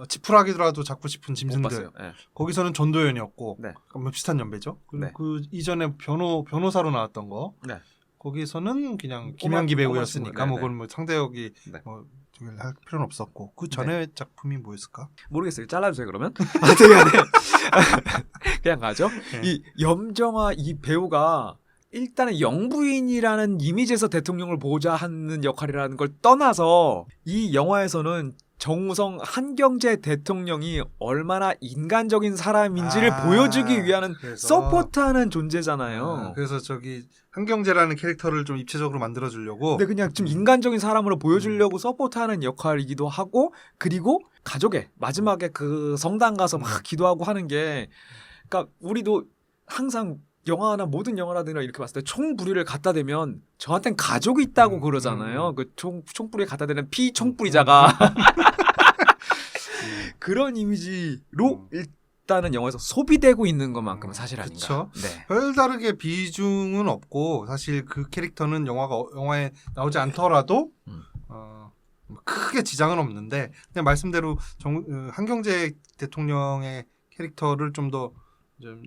지푸라기라도 잡고 싶은 못 짐승들. 봤어요. 네. 거기서는 전도연이었고 네. 뭐 비슷한 연배죠. 그리고 네. 그 이전에 변호사로 나왔던 거. 네. 거기서는 그냥 김양기 배우였으니까 꼬마 친구. 뭐 네, 그건 뭐 상대역이 네. 뭐 저기 할 필요는 없었고 그 전에 작품이 뭐였을까? 모르겠어요. 잘라주세요 그러면. 하여튼간에 그냥 가죠. 네. 이 염정아 이 배우가 일단은 영부인이라는 이미지에서 대통령을 보호자 하는 역할이라는 걸 떠나서 이 영화에서는 정우성 한경제 대통령이 얼마나 인간적인 사람인지를 보여주기 위한 그래서- 서포트하는 존재잖아요. 그래서 저기 한경재라는 캐릭터를 좀 입체적으로 만들어주려고. 근데 그냥 좀 인간적인 사람으로 보여주려고 서포트하는 역할이기도 하고 그리고 가족의 마지막에 그 성당 가서 막 기도하고 하는 게 그러니까 우리도 항상 영화나 모든 영화라든가 이렇게 봤을 때 총부리를 갖다 대면 저한텐 가족이 있다고 그러잖아요. 그 총부리 갖다 대는 피총부리자가 그런 이미지로 일단은 영화에서 소비되고 있는 것만큼은 사실 아닌가. 그쵸. 네. 별다르게 비중은 없고 사실 그 캐릭터는 영화에 나오지 않더라도 뭐 크게 지장은 없는데 그냥 말씀대로 한경재 대통령의 캐릭터를 좀 더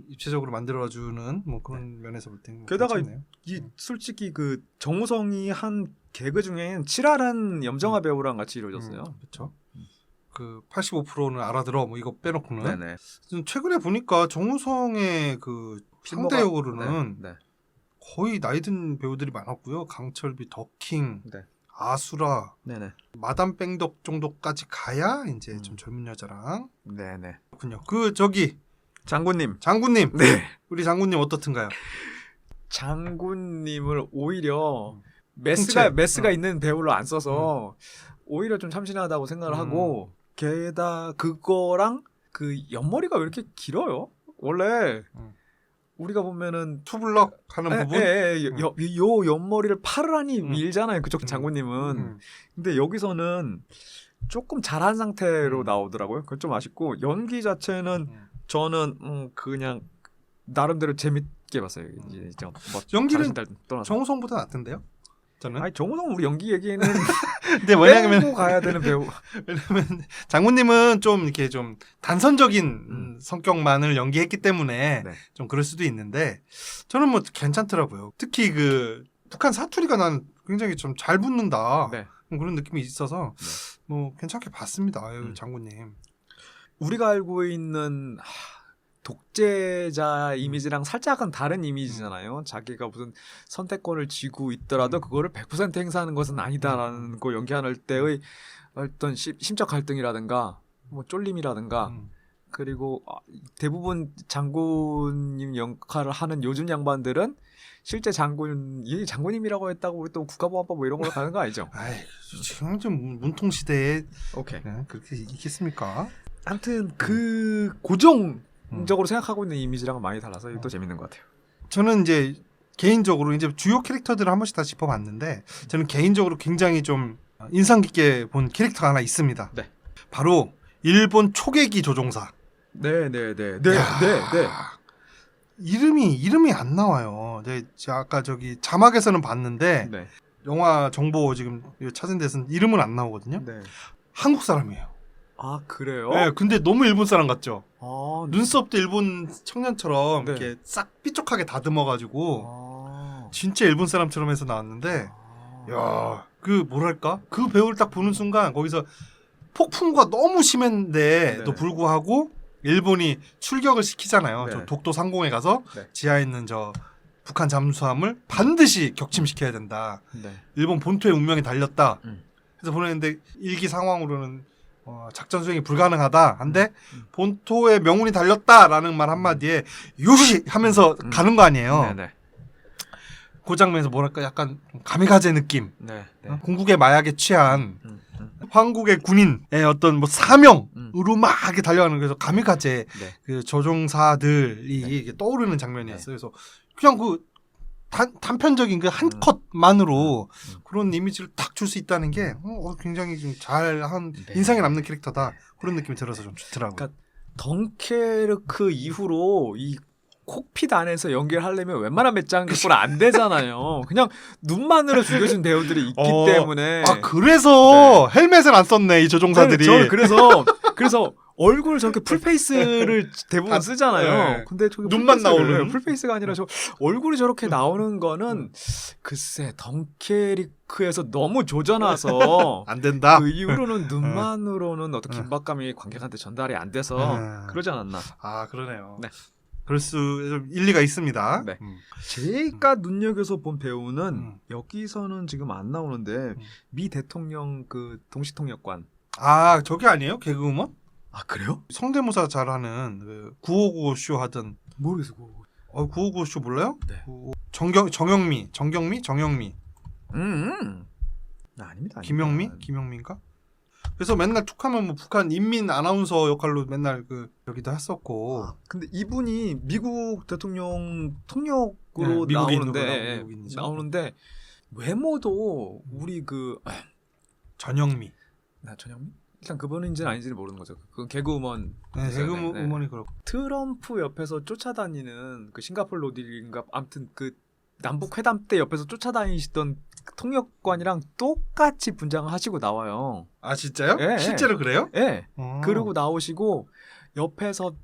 입체적으로 만들어주는 뭐 그런 면에서 볼 때는 게다가 괜찮네요. 이 솔직히 그 정우성이 한 개그 중엔 칠알은 염정아 배우랑 같이 이루어졌어요. 그렇죠. 그 85%는 알아들어 뭐 이거 빼놓고는 네네. 최근에 보니까 정우성의 그 상대역으로는 네. 거의 나이 든 배우들이 많았고요. 강철비, 더킹, 네. 아수라, 네네. 마담 뺑덕 정도까지 가야 이제 좀 젊은 여자랑 네네. 그렇군요. 그 저기 장군님. 장군님, 네. 우리 장군님 어떻든가요? 장군님을 오히려 홍채. 메스가 있는 배우로 안 써서 오히려 좀 참신하다고 생각을 하고 게다가 그거랑 그 옆머리가 왜 이렇게 길어요? 원래 우리가 보면은 투블럭 하는 부분. 요 옆머리를 파르라니 밀잖아요. 그쪽 장군님은. 음. 근데 여기서는 조금 잘한 상태로 나오더라고요. 그건 좀 아쉽고 연기 자체는 저는 그냥 나름대로 재밌게 봤어요. 이제 뭐 연기는 떠나서. 정우성보다 낫던데요? 저는. 아니 정우성 우리 연기 얘기에는 근데 뭐냐면 빼고 가야 되는 배우. 왜냐면 장군님은 좀 이렇게 좀 단선적인 성격만을 연기했기 때문에 네. 좀 그럴 수도 있는데 저는 뭐 괜찮더라고요. 특히 그 북한 사투리가 난 굉장히 좀 잘 붙는다. 네. 그런 느낌이 있어서 뭐 괜찮게 봤습니다. 아유, 장군님. 우리가 알고 있는 독재자 이미지랑 살짝은 다른 이미지잖아요. 자기가 무슨 선택권을 쥐고 있더라도 그거를 100% 행사하는 것은 아니다라는 거 연기할 때의 어떤 심적 갈등이라든가 뭐 쫄림이라든가 그리고 대부분 장군님 역할을 하는 요즘 양반들은 실제 장군님이라고 했다고 우리 또 국가보안법 뭐 이런 걸로 가는 거 아니죠? 아이, 지금 좀 문통 시대에 오케이. 그렇게 있겠습니까? 아무튼 그 고정적으로 생각하고 있는 이미지랑은 많이 달라서 이게 또 재밌는 것 같아요. 저는 이제 개인적으로 이제 주요 캐릭터들을 한 번씩 다 짚어봤는데 저는 개인적으로 굉장히 좀 인상 깊게 본 캐릭터가 하나 있습니다. 네. 바로 일본 초계기 조종사. 네. 이름이 안 나와요. 제가 아까 저기 자막에서는 봤는데 네. 영화 정보 지금 찾은 데서는 이름은 안 나오거든요. 네. 한국 사람이에요. 아 그래요? 네, 근데 너무 일본 사람 같죠. 아, 눈썹도 일본 청년처럼 네. 이렇게 싹 삐쪽하게 다듬어가지고 아. 진짜 일본 사람처럼 해서 나왔는데, 야, 그 뭐랄까 그 배우를 딱 보는 순간 거기서 폭풍과 너무 심한데도 네. 불구하고 일본이 출격을 시키잖아요. 네. 저 독도 상공에 가서 네. 지하에 있는 저 북한 잠수함을 반드시 격침시켜야 된다. 네. 일본 본토의 운명이 달렸다. 음. 그래서 보냈는데 일기 상황으로는 작전 수행이 불가능하다. 한데 본토의 명운이 달렸다라는 말 한마디에 유시 하면서 가는 거 아니에요. 네. 그 장면에서 뭐랄까 약간 가미가제 느낌. 네. 궁극의 마약에 취한 황국의 군인의 어떤 뭐 사명으로 막 이렇게 달려가는 거에서 가미가제 네. 그 조종사들이 이게 떠오르는 장면이었어요. 그래서 그냥 그 단편적인 그 한 컷만으로 그런 이미지를 딱 줄 수 있다는 게 굉장히 좀 잘한 인상에 남는 캐릭터다. 그런 느낌이 들어서 좀 좋더라고요. 그러니까 덩케르크 이후로 이 콕핏 안에서 연기를 하려면 웬만한 배짱기보다 안 되잖아요. 그냥 눈만으로 죽여준 배우들이 있기 때문에. 아 그래서 헬멧을 안 썼네 이 조종사들이. 저는 그래서 얼굴 저렇게 풀페이스를 대부분 쓰잖아요. 네. 근데 저기 눈만 풀페이스를- 나오는? 풀페이스가 아니라 저 얼굴이 저렇게 나오는 거는 글쎄 덩케리크에서 너무 조져놔서 안 된다. 그 이후로는 눈만으로는 어떤 긴박감이 관객한테 전달이 안 돼서 그러지 않았나. 아 그러네요. 네. 그럴 수 좀 일리가 있습니다. 네. 제가 눈여겨서 본 배우는 음. 여기서는 지금 안 나오는데 미 대통령 그 동시통역관. 아 저게 아니에요? 개그우먼? 아 그래요? 성대모사 잘하는 그 955 쇼 하던 모르겠어. 그거. 955 쇼 몰라요? 네. 정경미 아닙니다. 김영미인가? 그래서 맨날 툭하면 뭐 북한 인민 아나운서 역할로 맨날 그 여기도 했었고 근데 이분이 미국 대통령 네, 통역으로 미국인이죠. 나오는데 외모도 우리 그 전영미. 전현미? 일단 그분인지는 아닌지는 모르는 거죠. 그 개그우먼. 네, 네. 개그우먼이 그렇고. 트럼프 옆에서 쫓아다니는 그 싱가포르 어디인가 아무튼 그 남북 회담 때 옆에서 쫓아다니시던 통역관이랑 똑같이 분장을 하시고 나와요. 아 진짜요? 예, 실제로 그래요? 예. 어. 그러고 나오시고 옆에서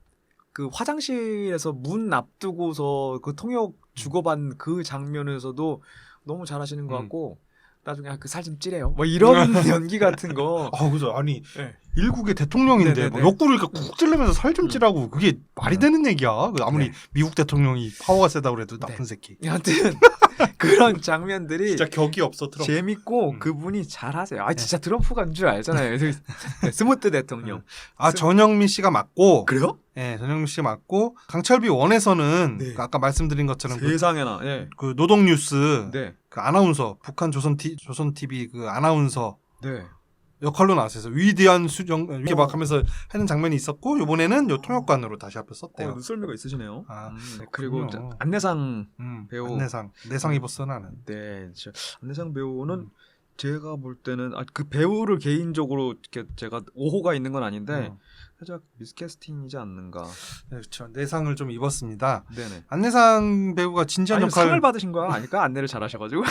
그 화장실에서 문 앞두고서 그 통역 주고받는 그 장면에서도 너무 잘하시는 것 같고 나중에 그 살 좀 찌래요. 뭐 이런 연기 같은 거. 그죠. 아니 네. 일국의 대통령인데 네네네. 뭐 옆구리를 이렇게 쿡 찔르면서 살 좀 찌라고 그게 말이 되는 얘기야. 아무리 네. 미국 대통령이 파워가 세다고 그래도 나쁜 새끼. 하여튼 그런 장면들이 진짜 격이 없어 트럼프. 재밌고 그분이 잘하세요. 아 진짜 트럼프가 줄 알잖아요. 스무트 대통령. 전영미 씨가 맞고. 그래요? 네, 전영미 씨가 맞고 강철비 원에서는 네. 그 아까 말씀드린 것처럼 세상에나. 예. 그 노동뉴스 네. 그 아나운서 북한 조선 TV 그 아나운서 네. 역할로 나왔어요. 위대한 수정 이렇게 막 하면서 하는 장면이 있었고 이번에는 요 통역관으로 다시 한번 썼대요. 눈썰미가 있으시네요. 아, 네, 그리고 그렇군요. 안내상 배우. 내상 입었어 나는. 네, 안내상 배우는 제가 볼 때는 그 배우를 개인적으로 이렇게 제가 오호가 있는 건 아닌데 살짝 미스캐스팅이지 않는가. 네, 그렇죠. 내상을 좀 입었습니다. 네네. 안내상 배우가 진지한 아니, 역할 상을 받으신 거야? 아니까 안내를 잘하셔가지고.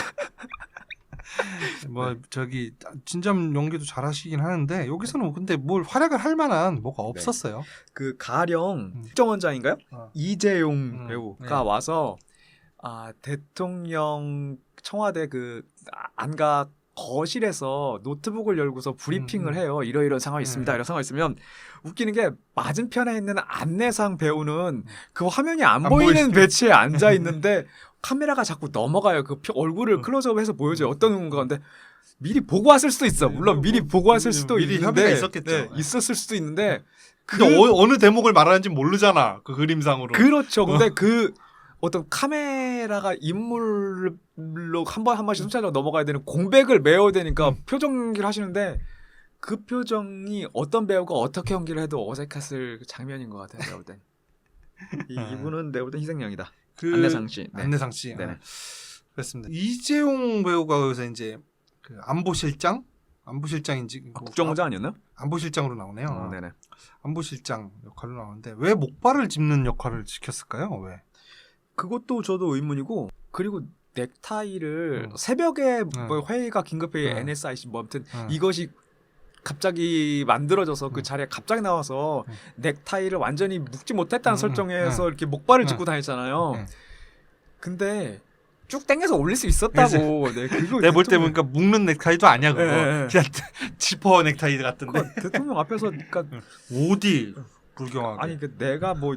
뭐 저기 진지한 연기도 잘하시긴 하는데 여기서는 근데 뭘 활약을 할 만한 뭐가 없었어요. 그 가령 국정원장인가요? 이재용 배우가 네. 와서 대통령 청와대 그 안가 거실에서 노트북을 열고서 브리핑을 해요. 이러이러한 상황이 있습니다. 이런 상황이 있으면 웃기는 게 맞은편에 있는 안내상 배우는 그 화면이 안 보이는 배치에 앉아 있는데 카메라가 자꾸 넘어가요. 그 얼굴을 클로즈업해서 보여줘요. 어떤 건가인데 미리 보고 왔을 수도 있어. 물론 미리 보고 왔을 수도 미리 있는데 협의가 있었겠죠. 네, 있었을 수도 있는데 근데 어느 대목을 말하는지 모르잖아. 그 그림상으로. 그렇죠. 근데 그 어떤 카메라가 인물로 한 번씩 순차적으로 넘어가야 되는 공백을 메워야 되니까 표정 연기를 하시는데 그 표정이 어떤 배우가 어떻게 연기를 해도 어색했을 장면인 것 같아요. 내가 볼 땐. 이분은 내가 볼 땐 희생양이다. 안내상 씨. 네. 안내상 씨. 네네. 그렇습니다. 이재용 배우가 여기서 이제 그 안보실장인지 국정원장 아니었나요? 안보실장으로 나오네요. 네네. 안보실장 역할로 나오는데 왜 목발을 짚는 역할을 시켰을까요? 왜? 그것도 저도 의문이고 그리고 넥타이를 새벽에 뭐 회의가 긴급회의 NSIC 뭐 아무튼 이것이 갑자기 만들어져서 그 자리에 갑자기 나와서 넥타이를 완전히 묶지 못했다는 설정에서 이렇게 목발을 짚고 다녔잖아요. 근데 쭉 당겨서 올릴 수 있었다고. 네, 그거 내가 볼 때 보니까 묶는 넥타이도 아니야 그거. 네. 그냥 지퍼 넥타이 같은데. 대통령 앞에서 그러니까 어디 불경하게. 아니 내가 뭐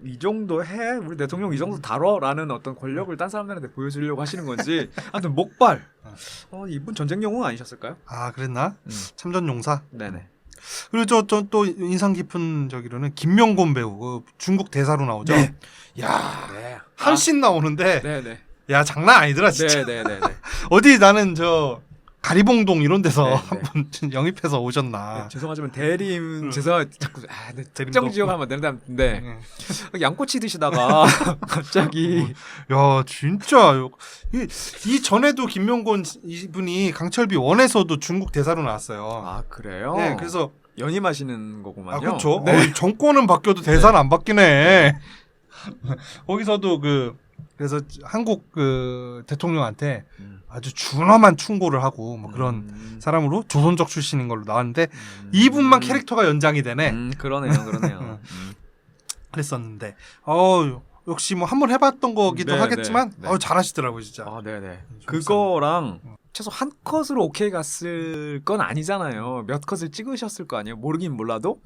이 정도 해 우리 대통령 이 정도 다뤄라는 어떤 권력을 딴 사람들한테 보여주려고 하시는 건지 아무튼 목발 이분 전쟁 영웅 아니셨을까요? 아 그랬나? 참전 용사. 네네. 그리고 저 또 인상 깊은 저기로는 김명곤 배우 그 중국 대사로 나오죠. 네. 야 네. 한씬 나오는데 네네. 야 장난 아니더라 진짜. 네네네. 어디 나는 저 가리봉동 이런 데서 네, 한번 영입해서 오셨나. 네, 죄송하지만 대림 자꾸 네, 대림도 특정 지역 하면 된다는데 양꼬치 드시다가 갑자기 야 진짜 이 전에도 김명곤 이분이 강철비 원에서도 중국 대사로 나왔어요. 아 그래요? 네, 그래서 연임하시는 거구만요. 그렇죠. 네. 정권은 바뀌어도 대사는 안 바뀌네. 거기서도 그 그래서 한국 그 대통령한테 아주 준엄한 충고를 하고 뭐 그런 사람으로 조선족 출신인 걸로 나왔는데 이분만 캐릭터가 연장이 되네. 그러네요. 그랬었는데 역시 뭐 한번 해봤던 거기도 네, 하겠지만 네. 잘하시더라고요 진짜. 네네. 그거랑 최소 한 컷으로 오케이 갔을 건 아니잖아요. 몇 컷을 찍으셨을 거 아니에요. 모르긴 몰라도.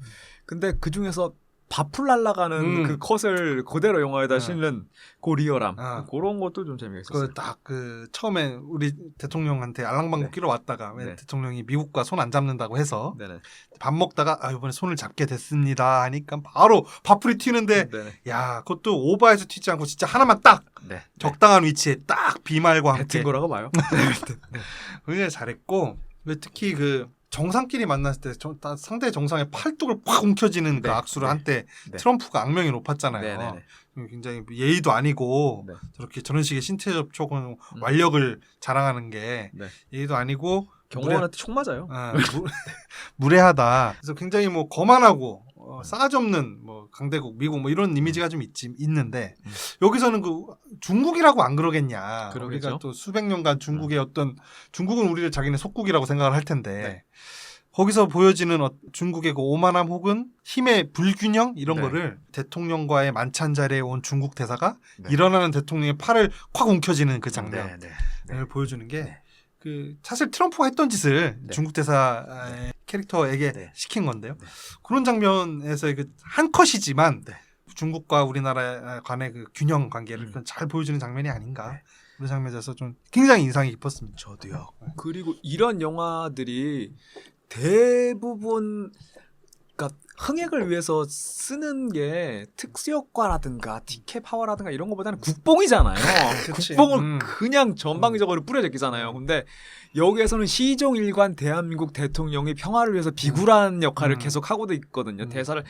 근데 그 중에서 밥풀 날아가는 그 컷을 그대로 영화에다 실는 그 리얼함. 그런 것도 좀 재미있었어요. 그 처음에 우리 대통령한테 알랑방구 끼러 왔다가 왜 대통령이 미국과 손 안 잡는다고 해서 밥 먹다가 이번에 손을 잡게 됐습니다 하니까 바로 밥풀이 튀는데 야 그것도 오버해서 튀지 않고 진짜 하나만 딱 적당한 위치에 딱 비말과 함께 뱉은 거라고 봐요. 굉장히 잘했고 특히 그 정상끼리 만났을 때 상대 정상의 팔뚝을 팍 움켜쥐는 그 악수를 한때 트럼프가 악명이 높았잖아요. 굉장히 예의도 아니고 저런 식의 신체 접촉은 완력을 자랑하는 게 예의도 아니고 경호원한테 총 맞아요. 무례하다. 그래서 굉장히 뭐 거만하고 싸가지 없는 뭐 강대국 미국 뭐 이런 이미지가 좀 있는데 여기서는 그 중국이라고 안 그러겠냐. 우리가 또 수백 년간 중국의 중국은 우리를 자기네 속국이라고 생각을 할 텐데 거기서 보여지는 중국의 그 오만함 혹은 힘의 불균형 이런 거를 대통령과의 만찬 자리에 온 중국 대사가 일어나는 대통령의 팔을 콱 움켜쥐는 그 장면을 보여주는 게 그 사실 트럼프가 했던 짓을 중국 대사의 캐릭터에게 시킨 건데요. 그런 장면에서의 그 한 컷이지만 중국과 우리나라 간의 그 균형 관계를 잘 보여주는 장면이 아닌가. 그런 장면에서 좀 굉장히 인상이 깊었습니다. 저도요. 그리고 이런 영화들이 대부분 그러니까 흥행을 위해서 쓰는 게 특수효과라든가 티켓 파워라든가 이런 것보다는 국뽕이잖아요. 국뽕을 그냥 전방위적으로 뿌려 제끼잖아요. 근데 여기에서는 시종일관 대한민국 대통령이 평화를 위해서 비굴한 역할을 계속 하고도 있거든요. 대사를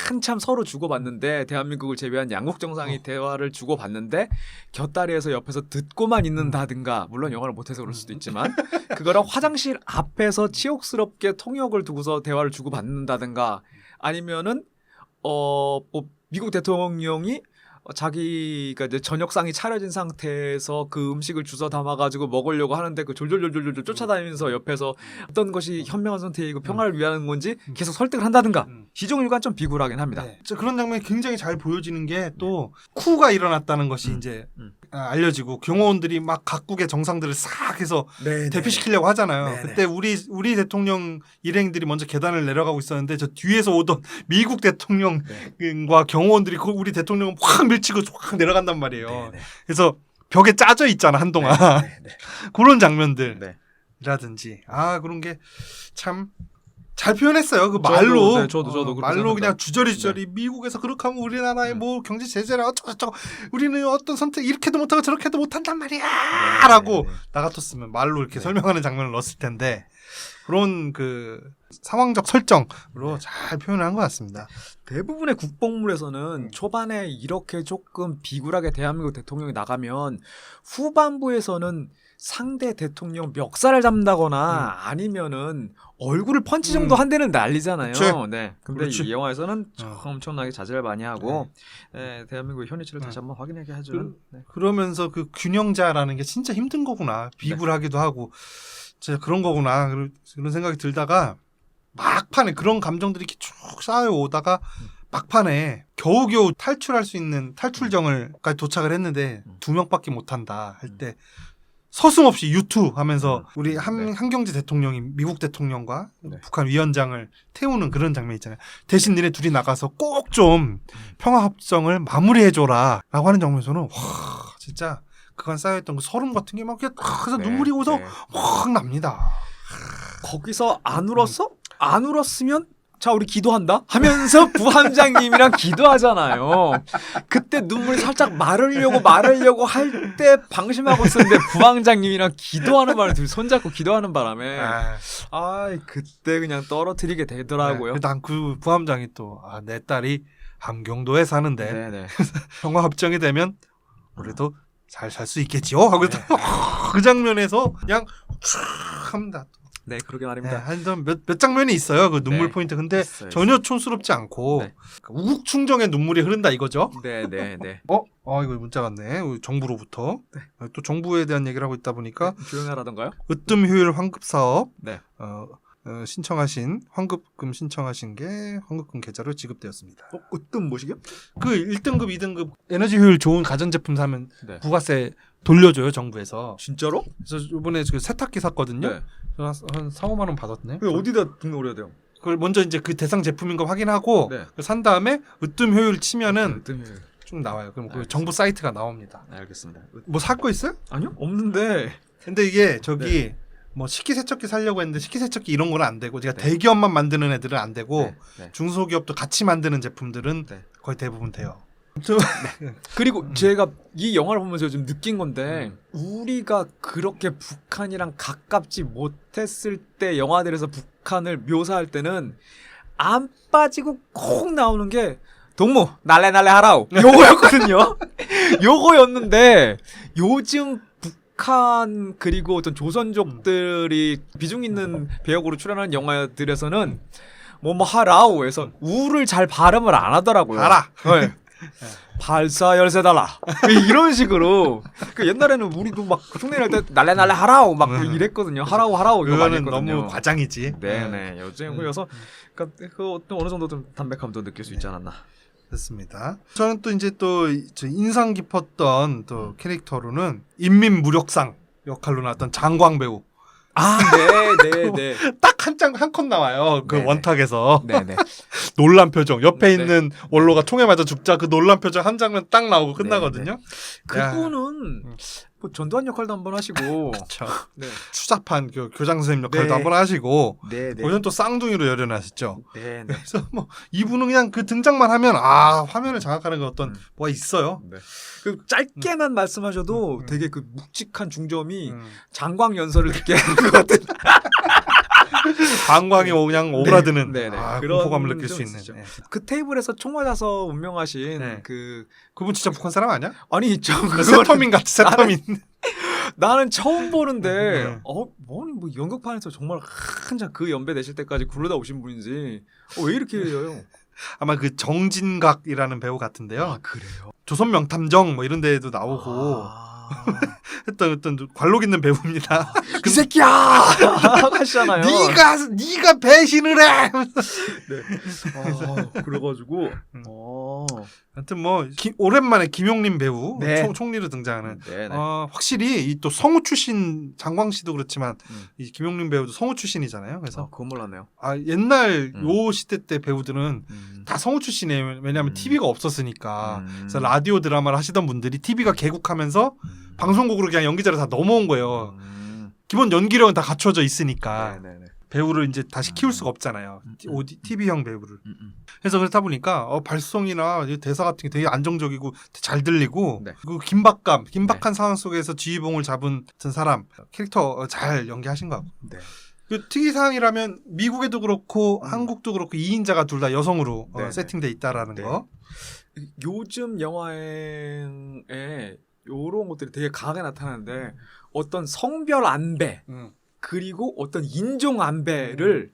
한참 서로 주고받는데 대한민국을 제외한 양국 정상이 대화를 주고받는데 곁다리에서 옆에서 듣고만 있는다든가 물론 영어를 못해서 그럴 수도 있지만 그거랑 화장실 앞에서 치욕스럽게 통역을 두고서 대화를 주고받는다든가 아니면은 뭐 미국 대통령이 자기가 이제 저녁상이 차려진 상태에서 그 음식을 주워 담아가지고 먹으려고 하는데 그 졸졸졸졸 쫓아다니면서 옆에서 어떤 것이 현명한 선택이고 평화를 위하는 건지 계속 설득을 한다든가 시종일관 좀 비굴하긴 합니다. 그런 장면이 굉장히 잘 보여지는 게 또 쿠가 일어났다는 것이 이제 알려지고 경호원들이 막 각국의 정상들을 싹 해서 대피시키려고 하잖아요. 그때 우리 대통령 일행들이 먼저 계단을 내려가고 있었는데 저 뒤에서 오던 미국 대통령과 경호원들이 우리 대통령을 확 밀치고 확 내려간단 말이에요. 그래서 벽에 짜져 있잖아 한동안. 그런 장면들이라든지 그런 게 참 잘 표현했어요. 그 말로. 저도 말로 그냥 주저리 미국에서 그렇게 하면 우리나라의 뭐 경제 제재라 어쩌고저쩌고 우리는 어떤 선택 이렇게도 못하고 저렇게도 못한단 말이야 라고 나 같았으면 말로 이렇게 설명하는 장면을 넣었을 텐데 그런 그 상황적 설정으로 잘 표현을 한 것 같습니다. 대부분의 국뽕물에서는 초반에 이렇게 조금 비굴하게 대한민국 대통령이 나가면 후반부에서는 상대 대통령 멱살을 잡는다거나 아니면은 얼굴을 펀치 정도 한 대는 날리잖아요. 근데 이 영화에서는 엄청나게 자제를 많이 하고 대한민국의 현위치를 다시 한번 확인하게 해주는. 그러면서 그 균형자라는 게 진짜 힘든 거구나. 비굴하기도 하고 진짜 그런 거구나. 그런 생각이 들다가 막판에 그런 감정들이 이렇게 쭉 쌓여오다가 막판에 겨우겨우 탈출할 수 있는 탈출정을까지 도착을 했는데 2명밖에 못한다 할 때 서슴없이 유투하면서 우리 한경재 대통령이 미국 대통령과 북한 위원장을 태우는 그런 장면 있잖아요. 대신 니네 둘이 나가서 꼭 좀 평화협정을 마무리해줘라 라고 하는 장면에서는 와 진짜 그간 쌓여있던 그 서름 같은 게 막 그래서 눈물이 오서 확 납니다. 거기서 안 울었어? 안 울었으면 자 우리 기도한다 하면서 부함장님이랑 기도하잖아요. 그때 눈물이 살짝 마르려고 할 때 방심하고 있었는데 부함장님이랑 기도하는 바람에 둘이 손잡고 기도하는 바람에 그때 그냥 떨어뜨리게 되더라고요. 난 그 부함장이 또 내 딸이 함경도에 사는데 평화협정이 되면 우리도 잘 살 수 있겠지요 하고 그 장면에서 그냥 촥 합니다. 네, 그러게 네, 말입니다. 몇 장면이 있어요. 그 눈물 네. 포인트. 근데 있어요, 전혀 촌스럽지 않고 네. 우국 충정의 눈물이 흐른다 이거죠. 네, 네, 네. 이거 문자 왔네. 정부로부터. 또 정부에 대한 얘기를 하고 있다 보니까 조용히 하라던가요? 으뜸 효율 환급 사업 네. 신청하신 환급금 신청하신 게 환급금 계좌로 지급되었습니다. 어떤 뭐시게요? 그 1등급, 2등급 에너지 효율 좋은 가전제품 사면 네. 부가세 돌려줘요 정부에서. 진짜로? 그래서 이번에 그 세탁기 샀거든요. 네. 한 4, 5만 원 받았네. 근데 어디다 등록을 해야 돼요? 그걸 먼저 이제 그 대상 제품인 거 확인하고 네. 산 다음에 으뜸 효율 치면은 으뜸 효율. 쭉 나와요. 그럼 그 알겠습니다. 정부 사이트가 나옵니다. 네, 알겠습니다. 뭐 살 거 있어요? 아니요? 없는데. 근데 이게 저기 뭐 식기세척기 살려고 했는데 식기세척기 이런 거는 안 되고 제가 네. 대기업만 만드는 애들은 안 되고 네. 네. 중소기업도 같이 만드는 제품들은 네. 거의 대부분 돼요. 그리고 제가 이 영화를 보면서 좀 느낀 건데 우리가 그렇게 북한이랑 가깝지 못했을 때 영화들에서 북한을 묘사할 때는 안 빠지고 콕 나오는 게 동무 날래 하라우 요거였거든요. 요거였는데 요즘 북한 그리고 어떤 조선족들이 비중 있는 배역으로 출연하는 영화들에서는 뭐 하라우에서 우를 잘 발음을 안 하더라고요. 알아. 네. 발사 열쇠 달라 이런 식으로 그 옛날에는 우리도 막 흉내낼 때 날래 하라우 막 이랬거든요. 하라우 이거 많이 그거는 했거든요. 너무 과장이지. 네네 요즘 그래서 그러니까 그 어떤 어느 정도 좀 담백함도 느낄 수 있지 않았나. 됐습니다. 저는 또 이제 또 인상 깊었던 또 캐릭터로는 인민무력상 역할로 나왔던 장광 배우. 아, 네. 딱 한 컷 나와요. 그 네네. 원탁에서 네네. 놀란 표정. 옆에 네. 있는 원로가 총에 맞아 죽자 그 놀란 표정 한 장면 딱 나오고 끝나거든요. 그분은 뭐 전두환 역할도 한번 하시고. 그렇죠. 네. 추잡한 그 교장 선생님 역할도 네. 한번 하시고 네네. 거기는 또 쌍둥이로 열연하셨죠. 네네. 그래서 뭐 이분은 그냥 그 등장만 하면 화면을 장악하는 그 어떤 뭐가 있어요. 네. 그 짧게만 말씀하셔도 되게 그 묵직한 중점이 음. 장광 연설을 듣게 하는 것 같은. 방광이 그냥 오그라드는 네네. 그런 공포감을 느낄 좀 수 있는. 있으시죠. 네. 그 테이블에서 총 맞아서 운명하신 네. 그 그분 진짜 북한 사람 아니야? 아니 저 세터민 같아 세터민. 나는 처음 보는데 네. 뭐 연극판에서 정말 한참 그 연배 되실 때까지 굴러다 오신 분인지 왜 이렇게 해요? 아마 그 정진각이라는 배우 같은데요. 아 그래요? 조선 명탐정 뭐 이런 데에도 나오고 했던 어떤 관록 있는 배우입니다. 이 새끼야 하시잖아요. 네가 배신을 해. 그래가지고 하여튼 뭐 오랜만에 김용림 배우 네. 총리로 등장하는. 네네. 확실히 이 또 성우 출신 장광 씨도 그렇지만 이 김용림 배우도 성우 출신이잖아요. 그래서 그건 몰랐네요. 옛날 요 시대 때 배우들은 다 성우 출신이에요. 왜냐하면 음. TV가 없었으니까. 그래서 라디오 드라마를 하시던 분들이 TV가 개국하면서 방송국으로 그냥 연기자로 다 넘어온 거예요. 기본 연기력은 다 갖춰져 있으니까 네네네. 배우를 이제 다시 키울 수가 없잖아요. TV형 배우를. 그래서 그렇다 보니까 발성이나 대사 같은 게 되게 안정적이고 잘 들리고 네. 그 긴박한 상황 속에서 지휘봉을 잡은 듯한 사람 캐릭터 잘 연기하신 것 같고. 네. 그 특이사항이라면 미국에도 그렇고 한국도 그렇고 2인자가 둘 다 여성으로 네네. 세팅돼 있다라는 네. 거. 요즘 영화에 요런 것들이 되게 강하게 나타나는데 어떤 성별 안배 그리고 어떤 인종 안배를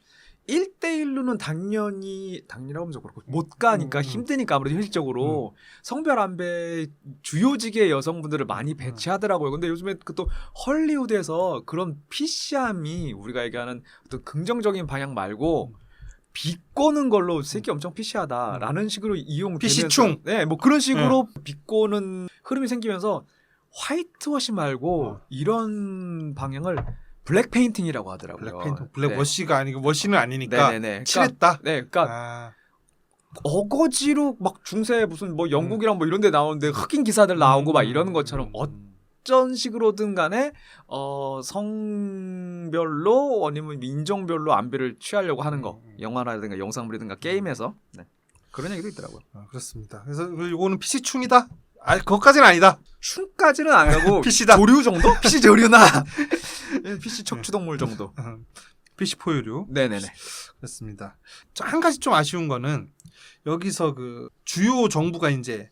1대1로는 당연히라고 하면 좀 그렇고 못 가니까 힘드니까 아무래도 현실적으로 성별 안배 주요직의 여성분들을 많이 배치하더라고요. 근데 요즘에 그 또 헐리우드에서 그런 피시함이 우리가 얘기하는 어떤 긍정적인 방향 말고 비꼬는 걸로 새끼 엄청 피시하다라는 식으로 이용되면서 피시충. 네, 뭐 그런 식으로 비꼬는 흐름이 생기면서 화이트워시 말고 이런 방향을 블랙 페인팅이라고 하더라고요. 블랙워시가 아니고 워시는 아니니까 네네네. 칠했다. 네, 그러니까 어거지로 막 중세 무슨 뭐 영국이랑 뭐 이런 데 나오는데 흑인 기사들 나오고 막 이러는 것처럼 어떤 식으로든 간에 성별로 아니면 인종별로 안배를 취하려고 하는 거 영화라든가 영상물이든가 게임에서 그런 얘기도 있더라고요. 그렇습니다. 그래서 이거는 PC충이다. 그것까지는 아니다. 춤까지는 안 가고 PC다. 조류 정도? PC 조류나 PC 척추동물 정도. PC 포유류. 네네네. 그렇습니다. 한 가지 좀 아쉬운 거는 여기서 그 주요 정부가 이제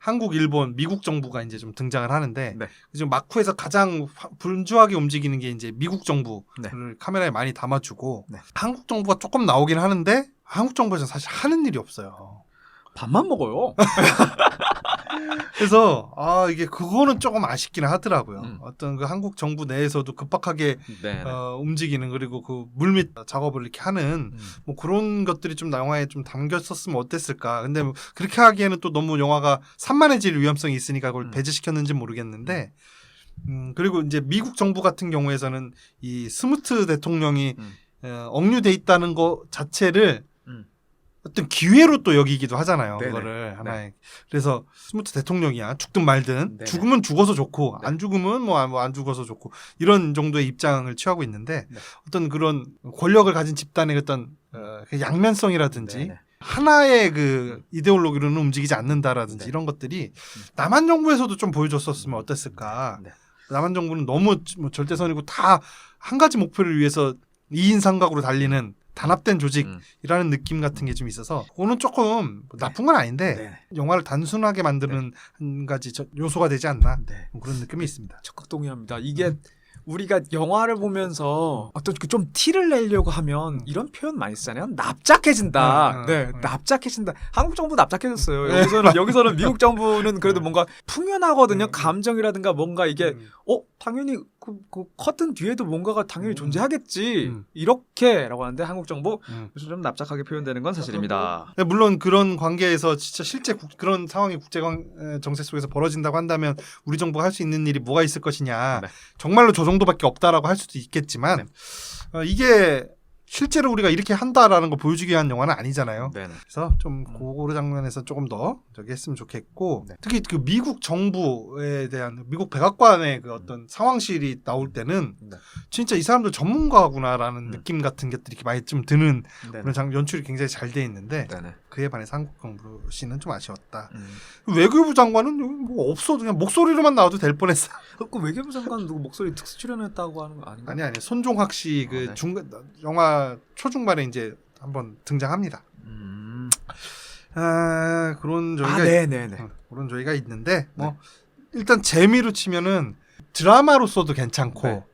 한국, 일본, 미국 정부가 이제 좀 등장을 하는데 네. 지금 마쿠에서 가장 분주하게 움직이는 게 이제 미국 정부를 네. 카메라에 많이 담아주고 네. 한국 정부가 조금 나오긴 하는데 한국 정부에서 사실 하는 일이 없어요. 밥만 먹어요. 그래서 이게 그거는 조금 아쉽긴 하더라고요. 음. 어떤 그 한국 정부 내에서도 급박하게 네. 움직이는 그리고 그 물밑 작업을 이렇게 하는 뭐 그런 것들이 좀 영화에 좀 담겼었으면 어땠을까. 근데 뭐 그렇게 하기에는 또 너무 영화가 산만해질 위험성이 있으니까 그걸 배제시켰는지 모르겠는데 그리고 이제 미국 정부 같은 경우에서는 이 스무트 대통령이 억류돼 있다는 거 자체를 어떤 기회로 또 여기기도 하잖아요. 네네. 그거를 하나의. 그래서 스무트 대통령이야. 죽든 말든. 네네. 죽으면 죽어서 좋고 네. 안 죽으면 뭐 안 죽어서 좋고 이런 정도의 입장을 취하고 있는데 네. 어떤 그런 권력을 가진 집단의 어떤 그 양면성이라든지 네네. 하나의 그 이데올로기로는 움직이지 않는다라든지 네. 이런 것들이 남한 정부에서도 좀 보여줬었으면 어땠을까. 네. 남한 정부는 너무 뭐 절대선이고 다 한 가지 목표를 위해서 2인 삼각으로 달리는 단합된 조직이라는 느낌 같은 게 좀 있어서 그거는 조금 나쁜 건 아닌데 네. 영화를 단순하게 만드는 한 가지 요소가 되지 않나 네. 그런 느낌이 있습니다. 적극 동의합니다. 이게 우리가 영화를 보면서 어떤 그 좀 티를 내려고 하면 이런 표현 많이 쓰잖아요. 납작해진다. 네, 납작해진다. 한국 정부 납작해졌어요. 여기서는 미국 정부는 그래도 뭔가 풍연하거든요. 감정이라든가 뭔가 이게 당연히 그 커튼 뒤에도 뭔가가 당연히 존재하겠지. 이렇게라고 하는데 한국 정부 그래서 좀 납작하게 표현되는 건 사실입니다. 네, 물론 그런 관계에서 진짜 실제 그런 상황이 국제 정세 속에서 벌어진다고 한다면 우리 정부가 할 수 있는 일이 뭐가 있을 것이냐. 네. 정말로 저 정도밖에 없다라고 할 수도 있겠지만 이게 실제로 우리가 이렇게 한다라는 거 보여주기 위한 영화는 아니잖아요. 네네. 그래서 좀 고그 장면에서 조금 더 저기 했으면 좋겠고 특히 그 미국 정부에 대한 미국 백악관의 그 어떤 상황실이 나올 때는 진짜 이 사람들 전문가구나라는 느낌 같은 것들이 이렇게 많이 좀 드는 그런 연출이 굉장히 잘 돼 있는데 그에 반해서 한국 정부 씨는 좀 아쉬웠다. 외교부 장관은 뭐 없어도 그냥 목소리로만 나와도 될 뻔했어. 그 외교부 장관 누구 목소리 특수 출연했다고 하는 거 아닌가? 아니 손종학 씨 그 중간 영화 초중반에 이제 한번 등장합니다. 그런 저희가 그런 저희가 있는데 뭐 일단 재미로 치면은 드라마로서도 괜찮고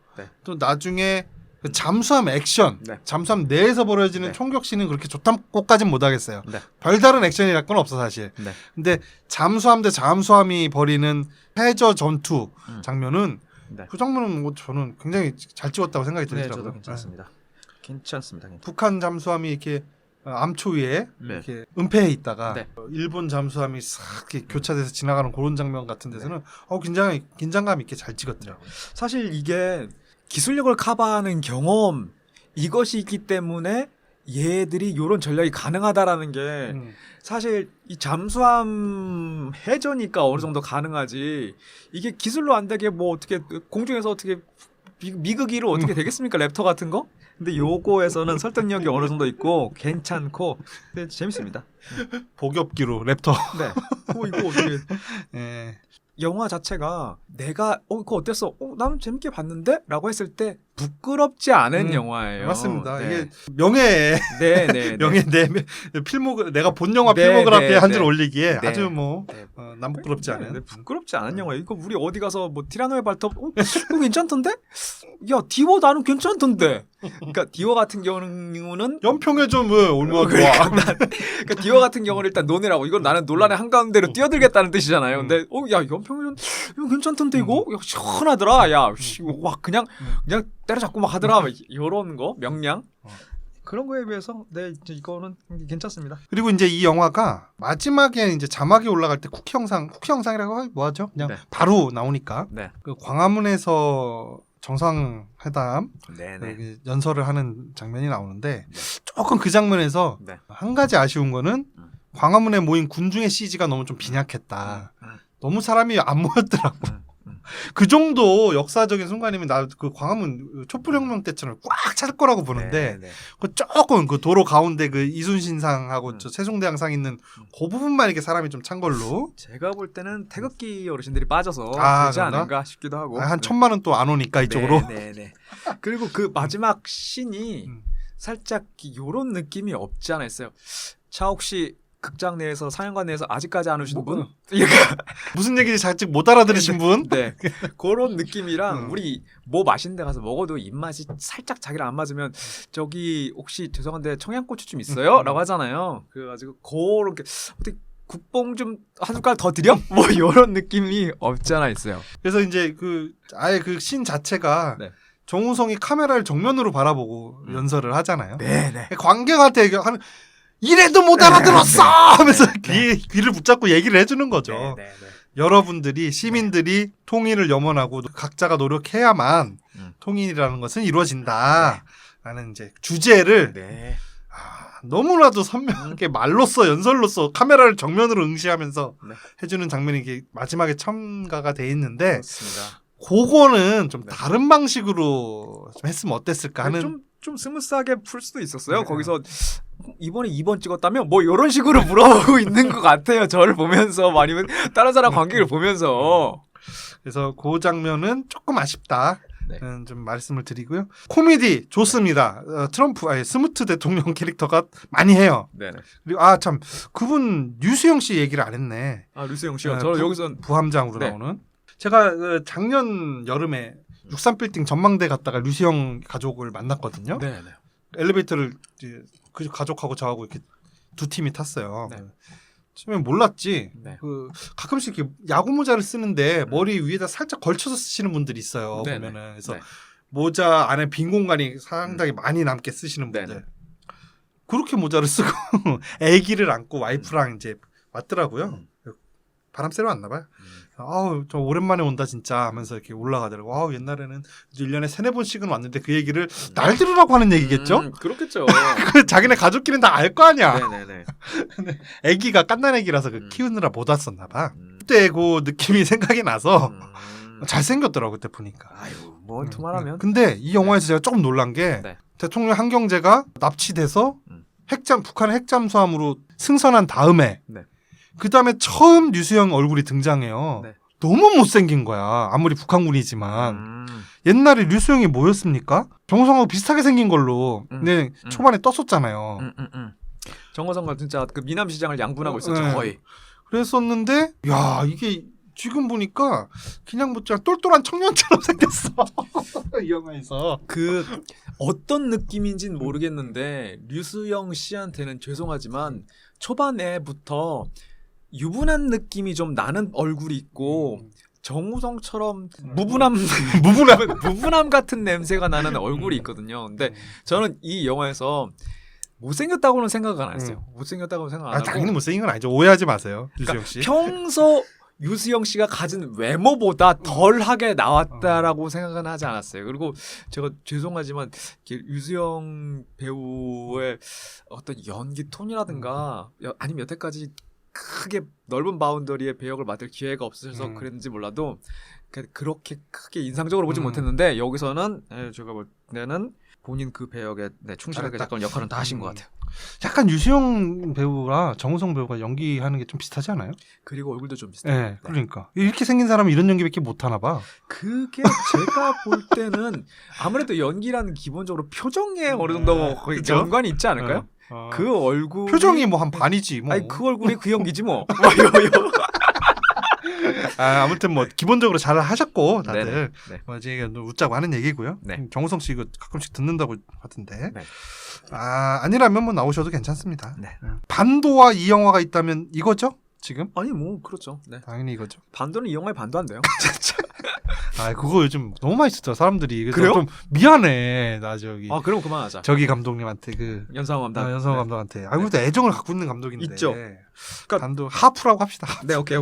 또 나중에 그 잠수함 액션, 잠수함 내에서 벌어지는 총격씬은 그렇게 좋다고까진 못하겠어요. 별다른 액션이랄 건 없어 사실. 근데 잠수함 대 잠수함이 벌이는 해저 전투 장면은 그 장면은 뭐 저는 굉장히 잘 찍었다고 생각이 들더라고요. 저도 괜찮습니다. 괜찮습니다. 북한 잠수함이 이렇게 암초 위에 이렇게 은폐해 있다가 일본 잠수함이 싹 이렇게 교차돼서 지나가는 그런 장면 같은 데서는 긴장감 있게 잘 찍었더라고요. 사실 이게 기술력을 커버하는 경험 이것이 있기 때문에 얘들이 이런 전략이 가능하다라는 게 사실 이 잠수함 해저니까 어느 정도 가능하지 이게 기술로 안 되게 뭐 어떻게 공중에서 어떻게 미국이로 어떻게 되겠습니까 랩터 같은 거? 근데 요거에서는 설득력이 어느 정도 있고 괜찮고 근데 재밌습니다. 복엽기로 랩터. 네. 이거 어떻게? 네. 영화 자체가 내가 그거 어땠어? 나는 재밌게 봤는데?라고 했을 때 부끄럽지 않은 영화예요. 맞습니다. 이게 명예, 명예 내 필모 내가 본 영화 필모그래피에 한 줄 올리기에 아주 뭐 남 부끄럽지 않은. 부끄럽지 않은 영화. 이거 우리 어디 가서 뭐 티라노의 발톱, 이거 괜찮던데? 야 디워 나는 괜찮던데. 그러니까 디워 같은 경우는 연평에 좀 얼마나 그러니까 디워 같은 경우는 일단 논의라고. 이건 나는 논란의 한가운데로 뛰어들겠다는 뜻이잖아요. 근데 야 연평에 이거 괜찮던데 이거 야, 시원하더라. 야 와 그냥 때려잡고 막 하더라. 이런 거 명량. 그런 거에 비해서 이제 이거는 괜찮습니다. 그리고 이제 이 영화가 마지막에 이제 자막이 올라갈 때 쿠키 영상이라고 뭐하죠? 그냥 바로 나오니까 그 광화문에서 정상회담 연설을 하는 장면이 나오는데 조금 그 장면에서 한 가지 아쉬운 거는 광화문에 모인 군중의 CG가 너무 좀 빈약했다. 너무 사람이 안 모였더라고. 그 정도 역사적인 순간이면 나 그 광화문 촛불혁명 때처럼 꽉 찰 거라고 보는데 그 조금 그 도로 가운데 그 이순신상하고 저 세종대왕상 있는 그 부분만 이렇게 사람이 좀 찬 걸로 제가 볼 때는 태극기 어르신들이 빠져서 되지 않은가 싶기도 하고 한 1,000만 또 안 오니까 이쪽으로. 그리고 그 마지막 씬이 살짝 요런 느낌이 없지 않아 있어요. 자 혹시 극장 내에서 상영관 내에서 아직까지 안 오시는 뭐, 분? 그러니까 무슨 얘기인지 아직 못 알아들으신 분? 네. 그런 느낌이랑 우리 뭐 맛있는 데 가서 먹어도 입맛이 살짝 자기랑 안 맞으면 저기 혹시 죄송한데 청양고추 좀 있어요? 라고 하잖아요. 그래가지고 그렇게 어떻게 국뽕 좀 한 숟갈 더 드려? 뭐 이런 느낌이 없지 않아 있어요. 그래서 이제 그 아예 그 씬 자체가 네. 정우성이 카메라를 정면으로 바라보고 연설을 하잖아요. 네네. 관객한테 하는 이래도 못 알아들었어 하면서 귀를 붙잡고 얘기를 해주는 거죠. 네네. 여러분들이 시민들이 통일을 염원하고 각자가 노력해야만 통일이라는 것은 이루어진다라는 이제 주제를 네. 너무나도 선명하게 말로써 연설로써 카메라를 정면으로 응시하면서 네. 해주는 장면이 이게 마지막에 첨가가 돼 있는데 그렇습니다. 그거는 좀 다른 방식으로 좀 했으면 어땠을까 하는 좀 스무스하게 풀 수도 있었어요. 네. 거기서 이번에 2번 찍었다면 뭐 이런 식으로 물어보고 있는 것 같아요. 저를 보면서 아니면 다른 사람 관객을 보면서. 그래서 그 장면은 조금 아쉽다. 네. 좀 말씀을 드리고요. 코미디 좋습니다. 스무트 대통령 캐릭터가 많이 해요. 네네. 그리고 참 그분 류수영 씨 얘기를 안 했네. 아 류수영 씨요. 네, 저는 여기선 부함장으로 네. 나오는. 제가 작년 여름에 63빌딩 전망대 갔다가 류수영 가족을 만났거든요. 네네. 엘리베이터를 이제 그 가족하고 저하고 이렇게 두 팀이 탔어요. 네. 처음엔 몰랐지. 네. 그 가끔씩 이렇게 야구 모자를 쓰는데 머리 위에다 살짝 걸쳐서 쓰시는 분들이 있어요. 네네. 보면은 그래서 네. 모자 안에 빈 공간이 상당히 많이 남게 쓰시는 분들. 네네. 그렇게 모자를 쓰고 아기를 안고 와이프랑 이제 왔더라고요. 바람 쐬러 왔나 봐요. 아우 저 오랜만에 온다 진짜 하면서 이렇게 올라가더라고. 아우 옛날에는 1년에 3-4번씩은 왔는데 그 얘기를 날 들으라고 하는 얘기겠죠? 그렇겠죠. 그 자기네 가족끼리는 다 알 거 아니야. 네네네. 아기가 깐난 아기라서 그 키우느라 못 왔었나 봐. 그때 그 느낌이 생각이 나서 잘생겼더라고 그때 보니까. 아유 뭐 두말하면. 근데 이 영화에서 제가 조금 놀란 게 네. 대통령 한경재가 납치돼서 북한의 핵잠수함으로 승선한 다음에 네. 그 다음에 처음 류수영 얼굴이 등장해요. 네. 너무 못생긴 거야. 아무리 북한군이지만. 옛날에 류수영이 뭐였습니까? 정우성하고 비슷하게 생긴 걸로 근데 초반에 떴었잖아요. 정호성과 진짜 그 미남시장을 양분하고 있었죠. 네. 거의. 그랬었는데 야 이게 지금 보니까 그냥 뭐 똘똘한 청년처럼 생겼어. 이 영화에서. 그 어떤 느낌인지는 모르겠는데 류수영 씨한테는 죄송하지만 초반에부터 유분한 느낌이 좀 나는 얼굴이 있고 정우성처럼 무분함 같은 냄새가 나는 얼굴이 있거든요. 근데 저는 이 영화에서 못생겼다고는 생각을 안 했어요. 못생겼다고는 생각 안 하고 당연히 못생긴 건 아니죠. 오해하지 마세요. 류수영 씨. 평소 유수영 씨가 가진 외모보다 덜하게 나왔다라고 생각은 하지 않았어요. 그리고 제가 죄송하지만 유수영 배우의 어떤 연기 톤이라든가 아니면 여태까지 크게 넓은 바운더리의 배역을 맡을 기회가 없으셔서 그랬는지 몰라도 그렇게 크게 인상적으로 보지 못했는데 여기서는 제가 볼 때는 본인 그 배역에 충실하게 잠깐 역할은 다 하신 것 같아요. 약간 유시영 배우랑 정우성 배우가 연기하는 게 좀 비슷하지 않아요? 그리고 얼굴도 좀 비슷해요. 네, 그러니까 이렇게 생긴 사람은 이런 연기밖에 못 하나 봐. 그게 제가 볼 때는 아무래도 연기라는 기본적으로 표정에 어느 정도 거의 그쵸? 연관이 있지 않을까요? 그 얼굴 표정이 뭐 한 반이지 뭐. 아니 그 얼굴이 그 연기지 뭐. 아무튼 뭐 기본적으로 잘 하셨고 다들 네네. 네. 뭐 이제 웃자고 하는 얘기고요. 네. 정우성 씨 이거 가끔씩 듣는다고 하던데. 네. 아니라면 뭐 나오셔도 괜찮습니다. 네. 반도와 이 영화가 있다면 이거죠? 지금? 아니 뭐 그렇죠. 네. 당연히 이거죠. 반도는 이 영화에 반도 안 돼요. 그거 요즘 너무 많이 쓰죠 사람들이. 그래서 그래요? 좀 미안해 나 저기. 그럼 그만하자. 저기 감독님한테 그 연상호 감독. 연상호 감독한테. 그래도 애정을 갖고 있는 감독인데. 있죠. 그러니까 반도 하프라고 합시다. 네, 오케이.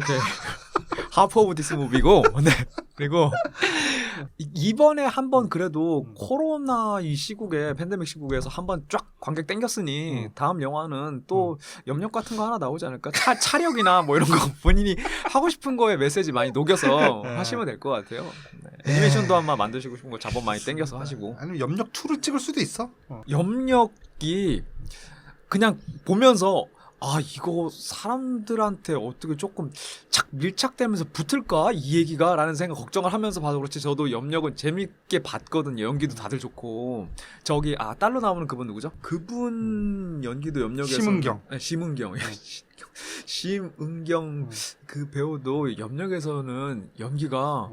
하프 오브 디스 무비고. 네. 그리고 이번에 한번 그래도 코로나 이 시국에 팬데믹 시국에서 한번 쫙 관객 땡겼으니 다음 영화는 또 염력 같은 거 하나 나오지 않을까? 차력이나 뭐 이런 거 본인이 하고 싶은 거에 메시지 많이 녹여서 하시면 될 것 같아요. 네. 애니메이션도 한번 만드시고 싶은 거 자본 많이 땡겨서 하시고. 아니면 염력 2를 찍을 수도 있어. 염력이 그냥 보면서 이거 사람들한테 어떻게 조금 밀착되면서 붙을까 이 얘기가라는 생각 걱정을 하면서 봐도 그렇지 저도 염력은 재밌게 봤거든요. 연기도 다들 좋고 저기 딸로 나오는 그분 누구죠? 그분 연기도 염력에서 심은경. 네, 심은경. 심은경 그 배우도 염력에서는 연기가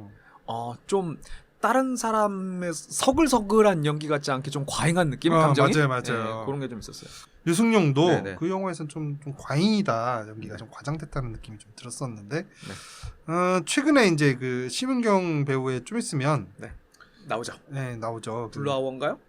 좀 다른 사람의 서글서글한 연기 같지 않게 좀 과잉한 느낌 감정이 맞아요. 네, 그런 게 좀 있었어요. 유승용도 네네. 그 영화에서는 좀 과잉이다, 연기가 좀 과장됐다는 느낌이 좀 들었었는데 최근에 이제 그 심은경 배우의 좀 있으면 나오죠. 네, 나오죠. 블루아워인가요?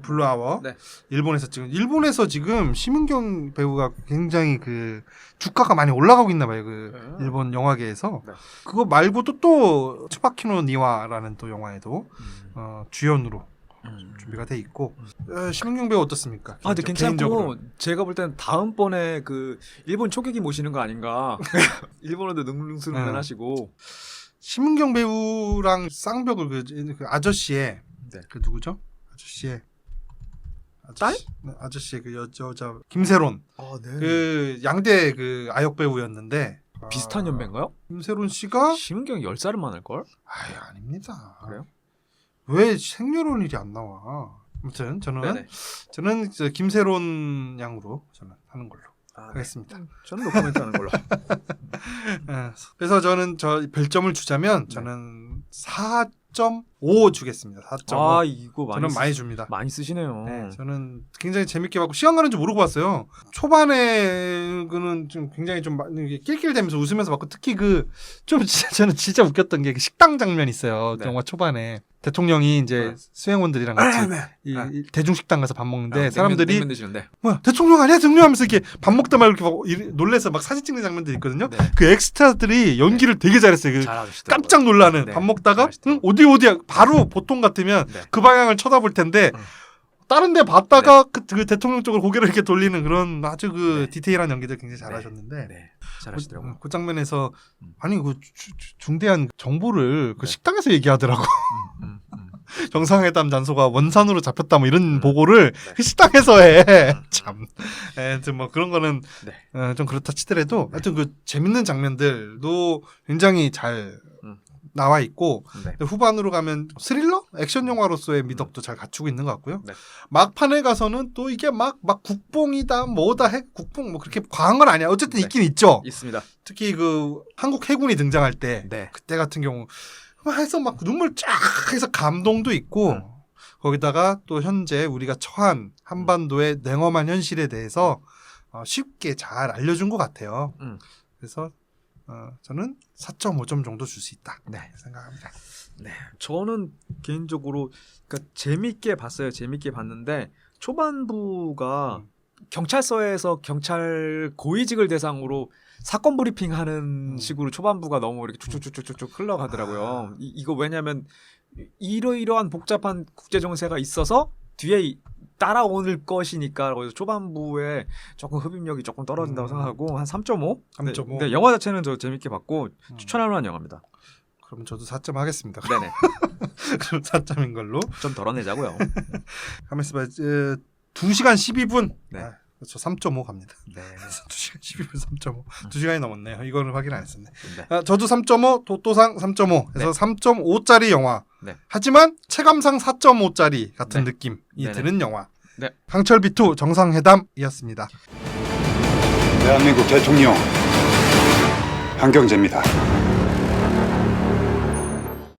블루아워. 네. 일본에서 지금 심은경 배우가 굉장히 그 주가가 많이 올라가고 있나 봐요. 그 일본 영화계에서. 네. 그거 말고도 또 츠바키노 니와라는 또 영화에도 주연으로 준비가 돼 있고 심은경 배우 어떻습니까? 근데 괜찮고 개인적으로. 제가 볼 때는 다음번에 그 일본 초계기 모시는 거 아닌가. 일본어도 능능스능하시고 심은경 배우랑 쌍벽을 그 아저씨의 네. 그 누구죠? 아저씨의 그 여자 김세론. 네. 그 양대 그 아역 배우였는데 비슷한 연배인가요? 김세론 씨가 심은경이 10살은 많을걸? 아닙니다. 그래요? 왜 생년월일이 안 나와? 아무튼 저는 저 김세론 양으로 저는 하는 걸로 하겠습니다. 저는 노코멘트 하는 걸로. 그래서 저는 저 별점을 주자면 저는 4.5 주겠습니다. 4.5. 이거 저는 많이 줍니다. 많이 쓰시네요. 네, 저는 굉장히 재밌게 봤고 시간 가는 줄 모르고 봤어요. 초반에 그는 좀 굉장히 좀 낄낄대면서 웃으면서 봤고 특히 그 좀 저는 진짜 웃겼던 게 그 식당 장면 있어요. 네. 영화 초반에 대통령이 이제 수행원들이랑 같이 이 대중식당 가서 밥 먹는데 사람들이 냉면 드시는데. 뭐야 대통령 아니야 대통령 하면서 이렇게 밥 먹다 말고 이렇게 막 놀래서 막 사진 찍는 장면들이 있거든요. 네. 그 엑스트라들이 연기를 되게 잘했어요. 그 잘하시더라고요. 깜짝 놀라는 네, 밥 먹다가 잘하시더라고요. 어디야 바로 보통 같으면 네. 그 방향을 쳐다볼 텐데 다른 데 봤다가 그 대통령 쪽으로 고개를 이렇게 돌리는 그런 아주 그 디테일한 연기들 굉장히 잘하셨는데 네. 잘하시더라고요. 그 장면에서 아니 그 중대한 정보를 그 식당에서 얘기하더라고. 정상회담 장소가 원산으로 잡혔다 뭐 이런 보고를 그 식당에서 해. 참. 하여튼 뭐 그런 거는 좀 그렇다 치더라도 하여튼 그 재밌는 장면들도 굉장히 잘 나와 있고 후반으로 가면 스릴러? 액션 영화로서의 미덕도 잘 갖추고 있는 것 같고요. 막판에 가서는 또 이게 막 국뽕이다 뭐다 국뽕 뭐 그렇게 과한 건 아니야. 어쨌든 있긴 있죠. 있습니다. 특히 그 한국 해군이 등장할 때 그때 같은 경우 해서 막 눈물 쫙 해서 감동도 있고 거기다가 또 현재 우리가 처한 한반도의 냉엄한 현실에 대해서 쉽게 잘 알려준 것 같아요. 그래서 저는 4.5점 정도 줄 수 있다 생각합니다. 네, 저는 개인적으로 그러니까 재밌게 봤어요. 재밌게 봤는데 초반부가 경찰서에서 경찰 고위직을 대상으로 사건 브리핑하는 식으로 초반부가 너무 이렇게 쭉쭉쭉쭉 흘러가더라고요. 이거 왜냐하면 이러이러한 복잡한 국제 정세가 있어서 뒤에 따라올 것이니까 그래서 초반부에 조금 흡입력이 조금 떨어진다고 생각하고 한 3.5? 3.5. 네, 영화 자체는 저 재밌게 봤고 추천할 만한 영화입니다. 그럼 저도 4점 하겠습니다. 네네. 그럼 4점인 걸로. 좀 덜어내자고요. 가만있어 봐요. 2시간 12분. 네. 저 3.5 갑니다. 네. 2시간 12분 3.5. 2시간이 넘었네요. 이거는 확인 안 했었네. 네. 저도 3.5, 도토상 3.5. 그래서 3.5짜리 영화. 네. 하지만 체감상 4.5짜리 같은 네. 느낌이 네네. 드는 영화. 네. 강철비 2 정상회담이었습니다. 대한민국 대통령 한경재입니다.